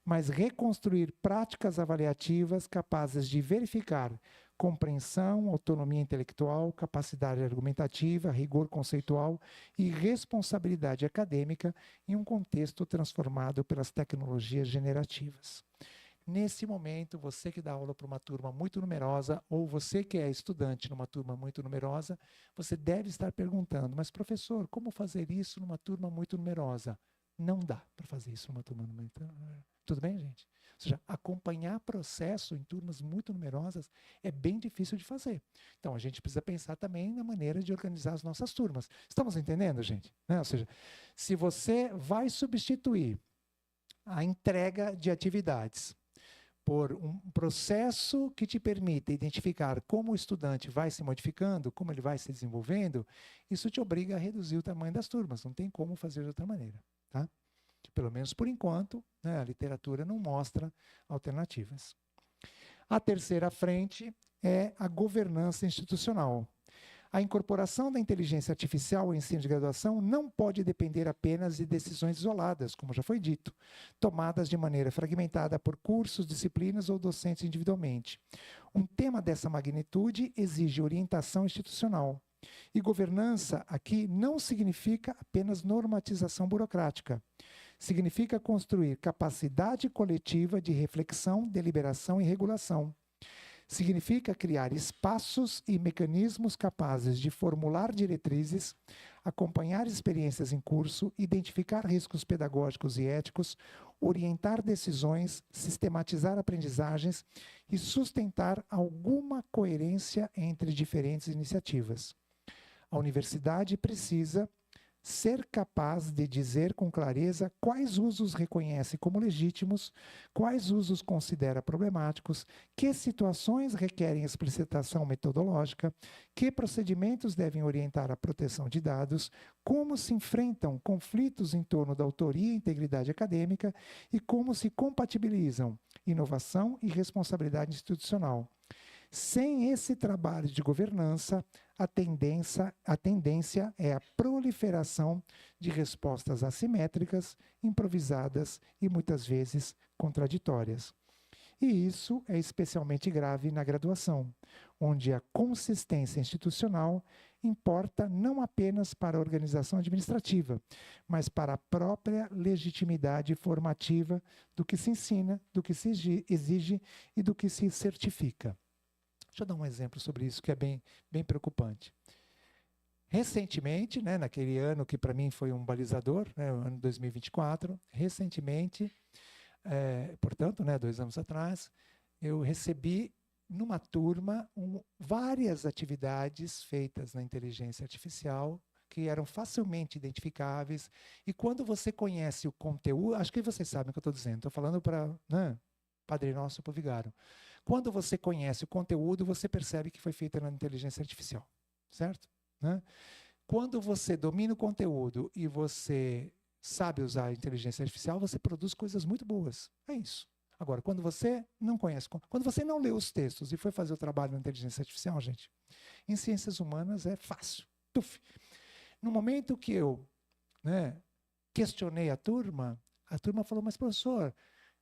mas reconstruir práticas avaliativas capazes de verificar compreensão, autonomia intelectual, capacidade argumentativa, rigor conceitual e responsabilidade acadêmica em um contexto transformado pelas tecnologias generativas. Nesse momento, você que dá aula para uma turma muito numerosa, ou você que é estudante numa turma muito numerosa, você deve estar perguntando, mas professor, como fazer isso numa turma muito numerosa? Não dá para fazer isso numa turma muito numerosa. Tudo bem, gente? Ou seja, acompanhar processo em turmas muito numerosas é bem difícil de fazer. Então, a gente precisa pensar também na maneira de organizar as nossas turmas. Estamos entendendo, gente? Né? Ou seja, se você vai substituir a entrega de atividades por um processo que te permita identificar como o estudante vai se modificando, como ele vai se desenvolvendo, isso te obriga a reduzir o tamanho das turmas. Não tem como fazer de outra maneira. Tá? Pelo menos por enquanto, né, a literatura não mostra alternativas. A terceira frente é a governança institucional. A incorporação da inteligência artificial ao ensino de graduação não pode depender apenas de decisões isoladas, como já foi dito, tomadas de maneira fragmentada por cursos, disciplinas ou docentes individualmente. Um tema dessa magnitude exige orientação institucional. E governança aqui não significa apenas normatização burocrática. Significa construir capacidade coletiva de reflexão, deliberação e regulação. Significa criar espaços e mecanismos capazes de formular diretrizes, acompanhar experiências em curso, identificar riscos pedagógicos e éticos, orientar decisões, sistematizar aprendizagens e sustentar alguma coerência entre diferentes iniciativas. A universidade precisa ser capaz de dizer com clareza quais usos reconhece como legítimos, quais usos considera problemáticos, que situações requerem explicitação metodológica, que procedimentos devem orientar a proteção de dados, como se enfrentam conflitos em torno da autoria e integridade acadêmica e como se compatibilizam inovação e responsabilidade institucional. Sem esse trabalho de governança, a tendência é a proliferação de respostas assimétricas, improvisadas e muitas vezes contraditórias. E isso é especialmente grave na graduação, onde a consistência institucional importa não apenas para a organização administrativa, mas para a própria legitimidade formativa do que se ensina, do que se exige e do que se certifica. Deixa eu dar um exemplo sobre isso que é bem preocupante. Recentemente, né, naquele ano que para mim foi um balizador, né, o ano 2024, recentemente, portanto, né, 2 anos atrás, eu recebi numa turma várias atividades feitas na inteligência artificial que eram facilmente identificáveis. E quando você conhece o conteúdo, acho que vocês sabem o que eu estou dizendo, estou falando para, né, Padre Nosso e para o Vigário. Quando você conhece o conteúdo, você percebe que foi feita na inteligência artificial, certo? Né? Quando você domina o conteúdo e você sabe usar a inteligência artificial, você produz coisas muito boas. É isso. Agora, quando você não conhece, quando você não lê os textos e foi fazer o trabalho na inteligência artificial, gente, em ciências humanas é fácil. Tuf. No momento que eu, né, questionei a turma falou, mas professor,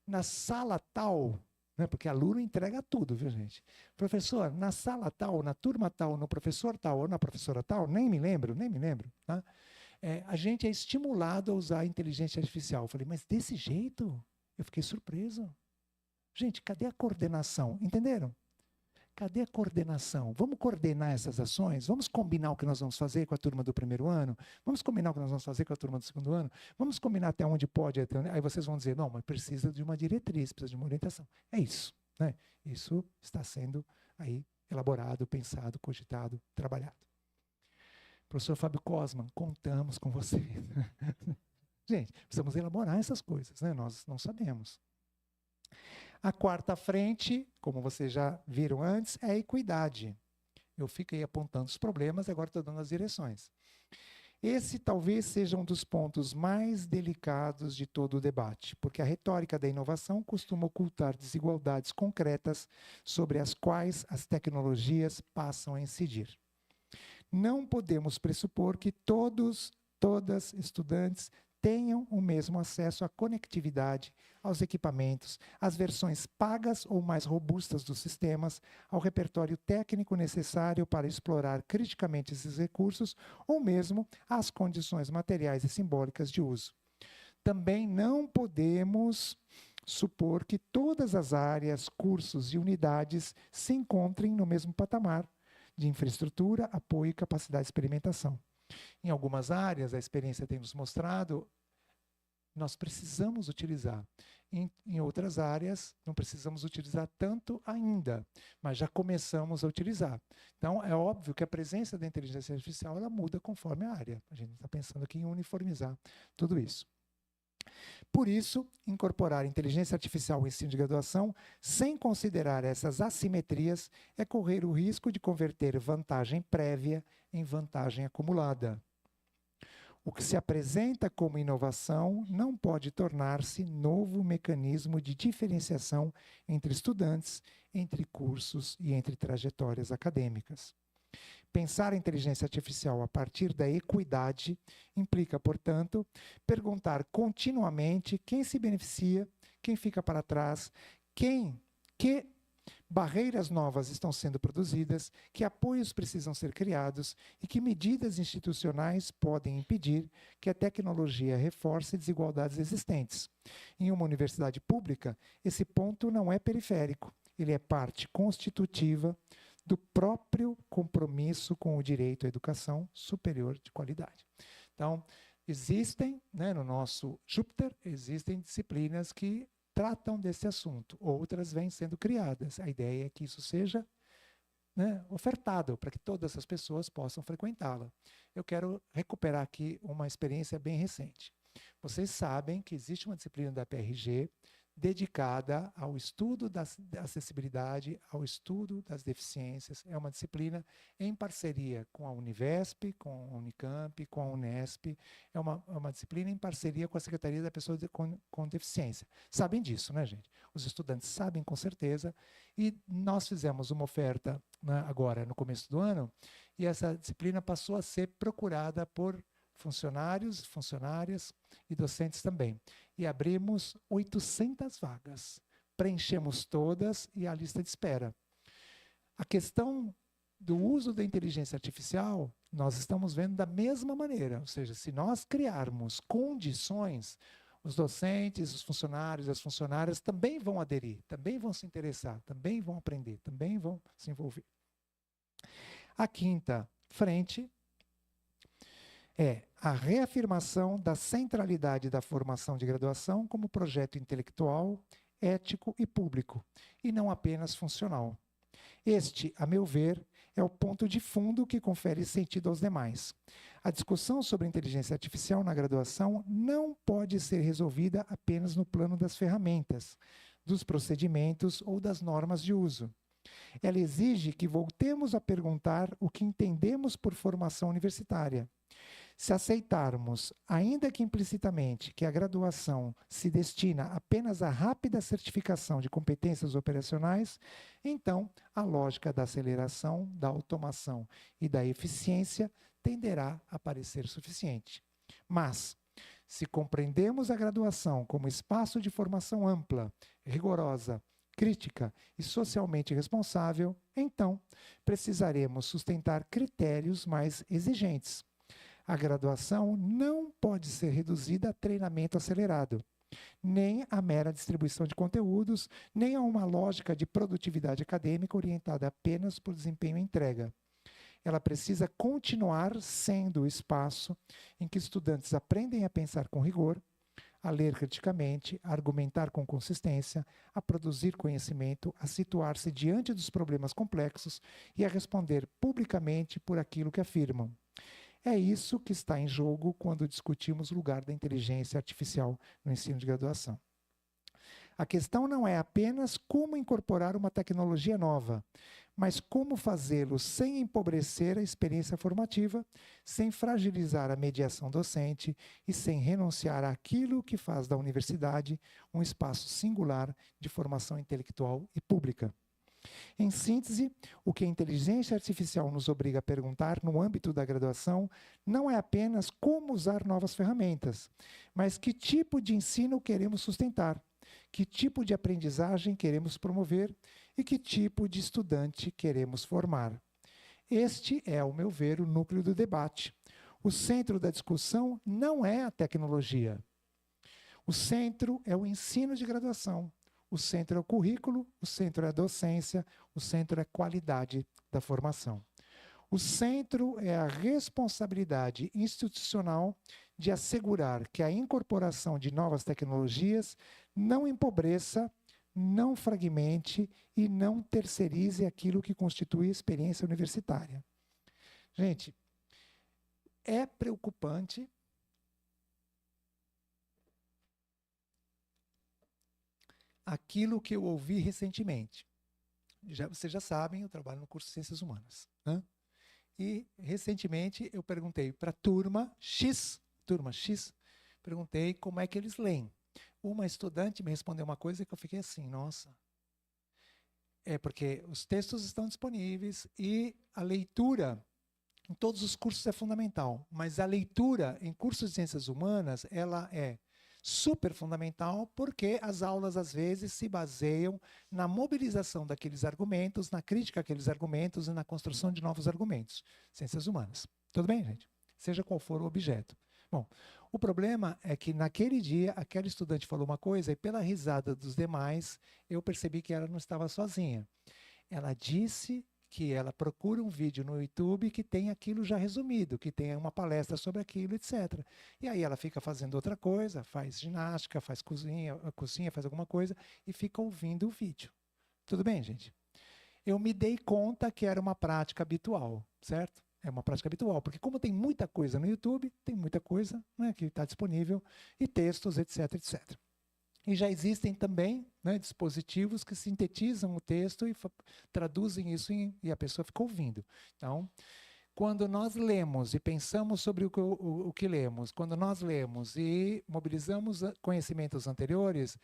na sala tal, né, porque aluno entrega tudo, viu, gente? Professor, na sala tal, na turma tal, no professor tal ou na professora tal, nem me lembro. Tá? A gente é estimulado a usar a inteligência artificial. Eu falei, mas desse jeito? Eu fiquei surpreso. Gente, cadê a coordenação? Entenderam? Cadê a coordenação? Vamos coordenar essas ações? Vamos combinar o que nós vamos fazer com a turma do primeiro ano? Vamos combinar o que nós vamos fazer com a turma do segundo ano? Vamos combinar até onde pode? Aí vocês vão dizer, não, mas precisa de uma diretriz, precisa de uma orientação. É isso. Né? Isso está sendo aí elaborado, pensado, cogitado, trabalhado. Professor Fábio Cosman, contamos com você. Gente, precisamos elaborar essas coisas, né? Nós não sabemos. A quarta frente, como vocês já viram antes, é a equidade. Eu fiquei apontando os problemas, agora estou dando as direções. Esse talvez seja um dos pontos mais delicados de todo o debate, porque a retórica da inovação costuma ocultar desigualdades concretas sobre as quais as tecnologias passam a incidir. Não podemos pressupor que todas estudantes tenham o mesmo acesso à conectividade, aos equipamentos, às versões pagas ou mais robustas dos sistemas, ao repertório técnico necessário para explorar criticamente esses recursos, ou mesmo às condições materiais e simbólicas de uso. Também não podemos supor que todas as áreas, cursos e unidades se encontrem no mesmo patamar de infraestrutura, apoio e capacidade de experimentação. Em algumas áreas, a experiência tem nos mostrado, nós precisamos utilizar. Em outras áreas, não precisamos utilizar tanto ainda, mas já começamos a utilizar. Então, é óbvio que a presença da inteligência artificial ela muda conforme a área. A gente está pensando aqui em uniformizar tudo isso. Por isso, incorporar inteligência artificial ao ensino de graduação, sem considerar essas assimetrias, é correr o risco de converter vantagem prévia em vantagem acumulada. O que se apresenta como inovação não pode tornar-se novo mecanismo de diferenciação entre estudantes, entre cursos e entre trajetórias acadêmicas. Pensar a inteligência artificial a partir da equidade implica, portanto, perguntar continuamente quem se beneficia, quem fica para trás, que barreiras novas estão sendo produzidas, que apoios precisam ser criados e que medidas institucionais podem impedir que a tecnologia reforce desigualdades existentes. Em uma universidade pública, esse ponto não é periférico, ele é parte constitutiva do próprio compromisso com o direito à educação superior de qualidade. Então, existem, no nosso Júpiter, existem disciplinas que tratam desse assunto, outras vêm sendo criadas. A ideia é que isso seja ofertado para que todas as pessoas possam frequentá-la. Eu quero recuperar aqui uma experiência bem recente. Vocês sabem que existe uma disciplina da PRG dedicada ao estudo da acessibilidade, ao estudo das deficiências. É uma disciplina em parceria com a Univesp, com a Unicamp, com a Unesp. É uma disciplina em parceria com a Secretaria da Pessoa com Deficiência. Sabem disso, né, gente? Os estudantes sabem com certeza. E nós fizemos uma oferta agora, no começo do ano, e essa disciplina passou a ser procurada por funcionários, funcionárias e docentes também. E abrimos 800 vagas. Preenchemos todas e a lista de espera. A questão do uso da inteligência artificial, nós estamos vendo da mesma maneira. Ou seja, se nós criarmos condições, os docentes, os funcionários, as funcionárias também vão aderir, também vão se interessar, também vão aprender, também vão se envolver. A quinta frente é a reafirmação da centralidade da formação de graduação como projeto intelectual, ético e público, e não apenas funcional. Este, a meu ver, é o ponto de fundo que confere sentido aos demais. A discussão sobre inteligência artificial na graduação não pode ser resolvida apenas no plano das ferramentas, dos procedimentos ou das normas de uso. Ela exige que voltemos a perguntar o que entendemos por formação universitária. Se aceitarmos, ainda que implicitamente, que a graduação se destina apenas à rápida certificação de competências operacionais, então a lógica da aceleração, da automação e da eficiência tenderá a parecer suficiente. Mas, se compreendemos a graduação como espaço de formação ampla, rigorosa, crítica e socialmente responsável, então precisaremos sustentar critérios mais exigentes. A graduação não pode ser reduzida a treinamento acelerado, nem a mera distribuição de conteúdos, nem a uma lógica de produtividade acadêmica orientada apenas por desempenho e entrega. Ela precisa continuar sendo o espaço em que estudantes aprendem a pensar com rigor, a ler criticamente, a argumentar com consistência, a produzir conhecimento, a situar-se diante dos problemas complexos e a responder publicamente por aquilo que afirmam. É isso que está em jogo quando discutimos o lugar da inteligência artificial no ensino de graduação. A questão não é apenas como incorporar uma tecnologia nova, mas como fazê-lo sem empobrecer a experiência formativa, sem fragilizar a mediação docente e sem renunciar àquilo que faz da universidade um espaço singular de formação intelectual e pública. Em síntese, o que a inteligência artificial nos obriga a perguntar no âmbito da graduação não é apenas como usar novas ferramentas, mas que tipo de ensino queremos sustentar, que tipo de aprendizagem queremos promover e que tipo de estudante queremos formar. Este é, ao meu ver, o núcleo do debate. O centro da discussão não é a tecnologia. O centro é o ensino de graduação. O centro é o currículo, o centro é a docência, o centro é a qualidade da formação. O centro é a responsabilidade institucional de assegurar que a incorporação de novas tecnologias não empobreça, não fragmente e não terceirize aquilo que constitui a experiência universitária. Gente, é preocupante aquilo que eu ouvi recentemente. Vocês já sabem, eu trabalho no curso de Ciências Humanas, né? E, recentemente, eu perguntei para a turma X, perguntei como é que eles leem. Uma estudante me respondeu uma coisa que eu fiquei assim, nossa. É porque os textos estão disponíveis e a leitura em todos os cursos é fundamental, mas a leitura em cursos de Ciências Humanas, ela é super fundamental porque as aulas, às vezes, se baseiam na mobilização daqueles argumentos, na crítica àqueles argumentos e na construção de novos argumentos. Ciências humanas. Tudo bem, gente? Seja qual for o objeto. Bom, o problema é que naquele dia, aquela estudante falou uma coisa e pela risada dos demais, eu percebi que ela não estava sozinha. Ela disse que ela procura um vídeo no YouTube que tem aquilo já resumido, que tem uma palestra sobre aquilo, etc. E aí ela fica fazendo outra coisa, faz ginástica, faz cozinha, faz alguma coisa e fica ouvindo o vídeo. Tudo bem, gente? Eu me dei conta que era uma prática habitual, certo? É uma prática habitual, porque como tem muita coisa no YouTube, tem muita coisa, né, que está disponível, e textos, etc, etc. E já existem também, né, dispositivos que sintetizam o texto e traduzem isso e a pessoa fica ouvindo. Então, quando nós lemos e pensamos sobre o que lemos, quando nós lemos e mobilizamos conhecimentos anteriores,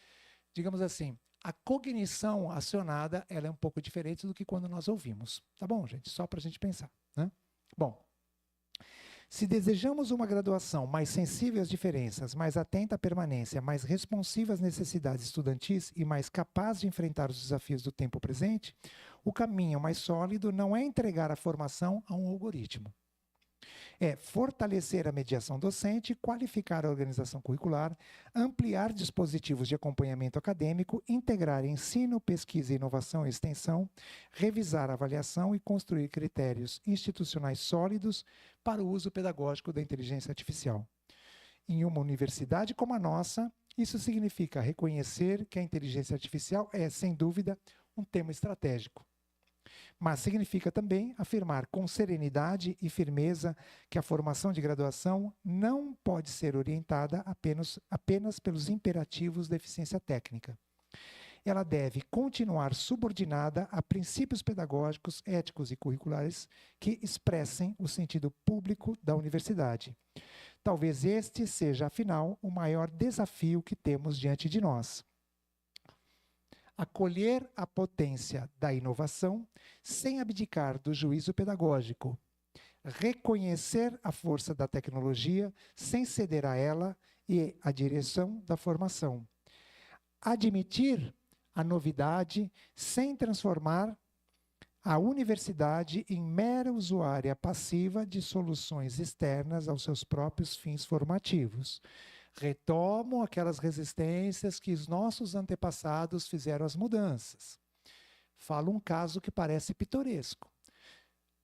digamos assim, a cognição acionada ela é um pouco diferente do que quando nós ouvimos. Tá bom, gente? Só para a gente pensar, né? Bom, se desejamos uma graduação mais sensível às diferenças, mais atenta à permanência, mais responsiva às necessidades estudantis e mais capaz de enfrentar os desafios do tempo presente, o caminho mais sólido não é entregar a formação a um algoritmo. É fortalecer a mediação docente, qualificar a organização curricular, ampliar dispositivos de acompanhamento acadêmico, integrar ensino, pesquisa, inovação e extensão, revisar a avaliação e construir critérios institucionais sólidos para o uso pedagógico da inteligência artificial. Em uma universidade como a nossa, isso significa reconhecer que a inteligência artificial é, sem dúvida, um tema estratégico. Mas significa também afirmar com serenidade e firmeza que a formação de graduação não pode ser orientada apenas pelos imperativos da eficiência técnica. Ela deve continuar subordinada a princípios pedagógicos, éticos e curriculares que expressem o sentido público da universidade. Talvez este seja, afinal, o maior desafio que temos diante de nós. Acolher a potência da inovação sem abdicar do juízo pedagógico. Reconhecer a força da tecnologia sem ceder a ela e a direção da formação. Admitir a novidade sem transformar a universidade em mera usuária passiva de soluções externas aos seus próprios fins formativos. Retomam aquelas resistências que os nossos antepassados fizeram às mudanças. Falo um caso que parece pitoresco.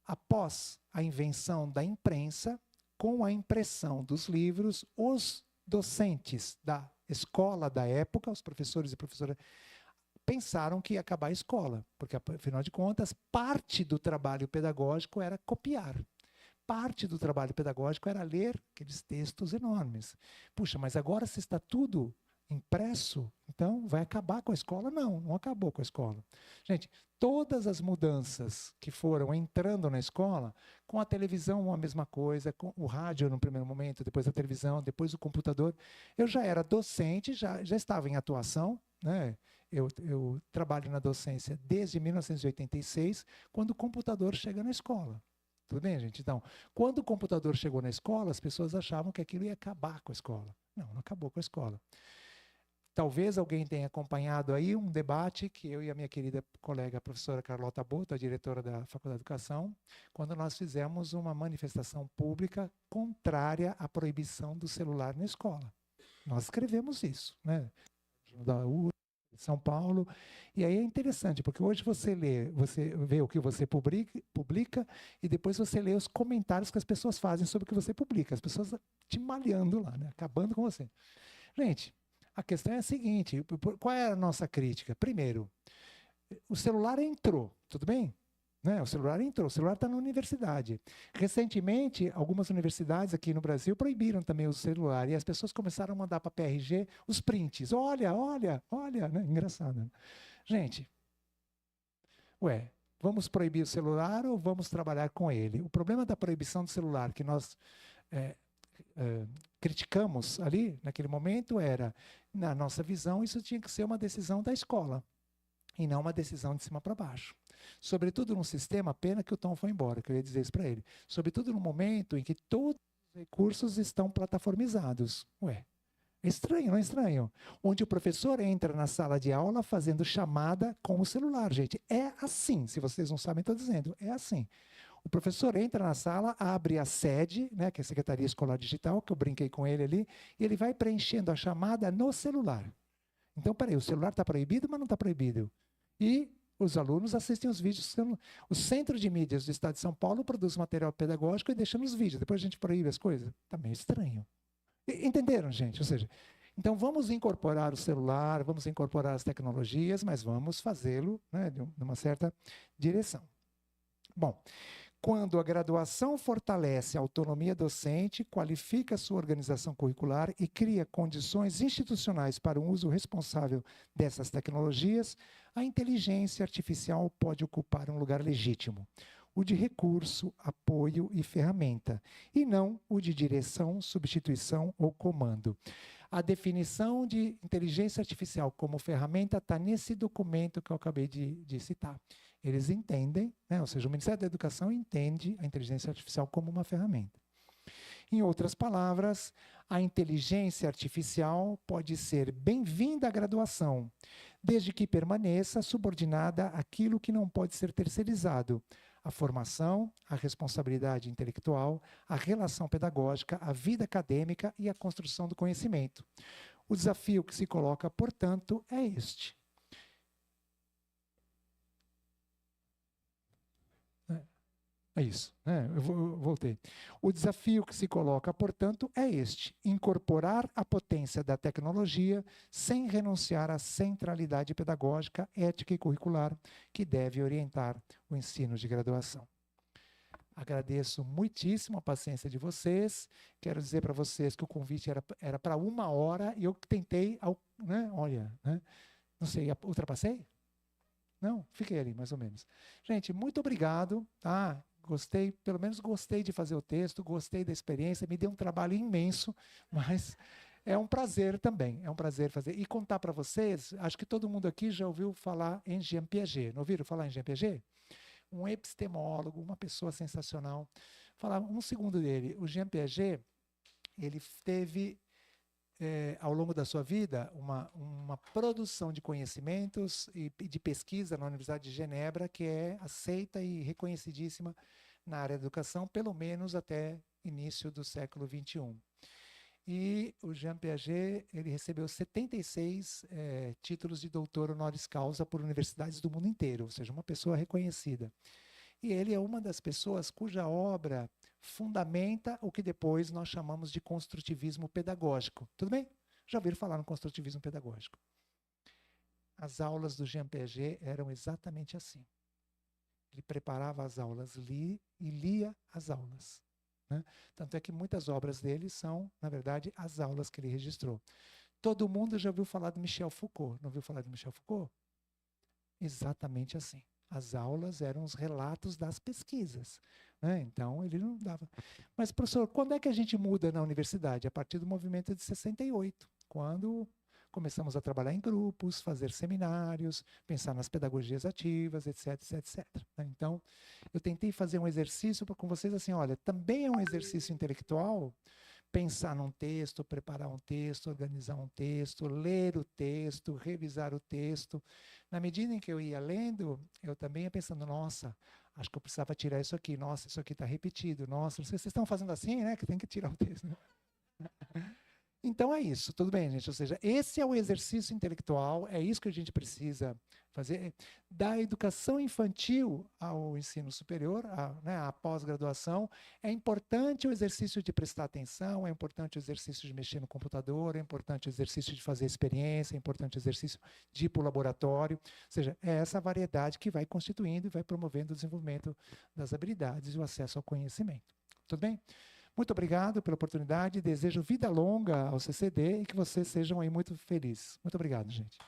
Após a invenção da imprensa, com a impressão dos livros, os docentes da escola da época, os professores e professoras, pensaram que ia acabar a escola, porque, afinal de contas, parte do trabalho pedagógico era copiar. Parte do trabalho pedagógico era ler aqueles textos enormes. Puxa, mas agora se está tudo impresso, então vai acabar com a escola? Não, não acabou com a escola. Gente, todas as mudanças que foram entrando na escola, com a televisão a mesma coisa, com o rádio no primeiro momento, depois a televisão, depois o computador. Eu já era docente, já estava em atuação, né? Eu trabalho na docência desde 1986, quando o computador chega na escola. Tudo bem, gente? Então, quando o computador chegou na escola, as pessoas achavam que aquilo ia acabar com a escola. Não, não acabou com a escola. Talvez alguém tenha acompanhado aí um debate que eu e a minha querida colega a professora Carlota Boto, a diretora da Faculdade de Educação, quando nós fizemos uma manifestação pública contrária à proibição do celular na escola. Nós escrevemos isso, né? Da U, São Paulo. E aí é interessante, porque hoje você vê o que você publica e depois você lê os comentários que as pessoas fazem sobre o que você publica. As pessoas te malhando lá, né? Acabando com você. Gente, a questão é a seguinte, qual é a nossa crítica? Primeiro, o celular entrou, tudo bem? Né? O celular entrou, o celular está na universidade. Recentemente, algumas universidades aqui no Brasil proibiram também o celular e as pessoas começaram a mandar para a PRG os prints. Olha, olha, olha, né? Engraçado. Né? Gente, vamos proibir o celular ou vamos trabalhar com ele? O problema da proibição do celular que nós criticamos ali, naquele momento, era, na nossa visão, isso tinha que ser uma decisão da escola e não uma decisão de cima para baixo. Sobretudo num sistema, pena que o Tom foi embora, que eu ia dizer isso para ele, sobretudo no momento em que todos os recursos estão plataformizados. É estranho, não é estranho? Onde o professor entra na sala de aula fazendo chamada com o celular, gente. É assim, se vocês não sabem, estou dizendo, é assim. O professor entra na sala, abre a sede, né, que é a Secretaria Escolar Digital, que eu brinquei com ele ali, e ele vai preenchendo a chamada no celular. Então, peraí, o celular está proibido, mas não está proibido. E os alunos assistem os vídeos. O Centro de Mídias do Estado de São Paulo produz material pedagógico e deixa nos vídeos. Depois a gente proíbe as coisas. Está meio estranho. Entenderam, gente? Ou seja, então vamos incorporar o celular, vamos incorporar as tecnologias, mas vamos fazê-lo, né, de uma certa direção. Bom, quando a graduação fortalece a autonomia docente, qualifica a sua organização curricular e cria condições institucionais para o uso responsável dessas tecnologias, a inteligência artificial pode ocupar um lugar legítimo, o de recurso, apoio e ferramenta, e não o de direção, substituição ou comando. A definição de inteligência artificial como ferramenta está nesse documento que eu acabei de citar. Eles entendem, né, ou seja, o Ministério da Educação entende a inteligência artificial como uma ferramenta. Em outras palavras, a inteligência artificial pode ser bem-vinda à graduação, desde que permaneça subordinada àquilo que não pode ser terceirizado: a formação, a responsabilidade intelectual, a relação pedagógica, a vida acadêmica e a construção do conhecimento. O desafio que se coloca, portanto, é este. É isso, né? Eu voltei. O desafio que se coloca, portanto, é este: incorporar a potência da tecnologia sem renunciar à centralidade pedagógica, ética e curricular que deve orientar o ensino de graduação. Agradeço muitíssimo a paciência de vocês. Quero dizer para vocês que o convite era para 1 hora e eu tentei, né? Olha, né? Não sei, ultrapassei? Não, fiquei ali, mais ou menos. Gente, muito obrigado, tá? Gostei, pelo menos gostei de fazer o texto, gostei da experiência, me deu um trabalho imenso, mas é um prazer também, é um prazer fazer. E contar para vocês, acho que todo mundo aqui já ouviu falar em Jean Piaget. Não ouviram falar em Jean Piaget? Um epistemólogo, uma pessoa sensacional. Falar um segundo dele. O Jean Piaget, ele teve, ao longo da sua vida, uma produção de conhecimentos e de pesquisa na Universidade de Genebra, que é aceita e reconhecidíssima na área da educação, pelo menos até início do século XXI. E o Jean Piaget, ele recebeu 76 títulos de doutor honoris causa por universidades do mundo inteiro, ou seja, uma pessoa reconhecida. E ele é uma das pessoas cuja obra fundamenta o que depois nós chamamos de construtivismo pedagógico. Tudo bem? Já ouviram falar no construtivismo pedagógico? As aulas do Jean Piaget eram exatamente assim. Ele preparava as aulas, e lia as aulas. Né? Tanto é que muitas obras dele são, na verdade, as aulas que ele registrou. Todo mundo já ouviu falar de Michel Foucault. Não ouviu falar de Michel Foucault? Exatamente assim. As aulas eram os relatos das pesquisas. Né? Então, ele não dava. Mas, professor, quando é que a gente muda na universidade? A partir do movimento de 68, quando começamos a trabalhar em grupos, fazer seminários, pensar nas pedagogias ativas, etc, etc, etc. Então, eu tentei fazer um exercício com vocês assim, olha, também é um exercício intelectual pensar num texto, preparar um texto, organizar um texto, ler o texto, revisar o texto. Na medida em que eu ia lendo, eu também ia pensando, nossa, acho que eu precisava tirar isso aqui, nossa, isso aqui está repetido, nossa, vocês estão fazendo assim, né, que tem que tirar o texto. Então é isso, tudo bem, gente? Ou seja, esse é o exercício intelectual, é isso que a gente precisa fazer. Da educação infantil ao ensino superior, à pós-graduação, é importante o exercício de prestar atenção, é importante o exercício de mexer no computador, é importante o exercício de fazer experiência, é importante o exercício de ir para o laboratório. Ou seja, é essa variedade que vai constituindo e vai promovendo o desenvolvimento das habilidades e o acesso ao conhecimento. Tudo bem? Muito obrigado pela oportunidade, desejo vida longa ao CCD e que vocês sejam aí muito felizes. Muito obrigado, gente.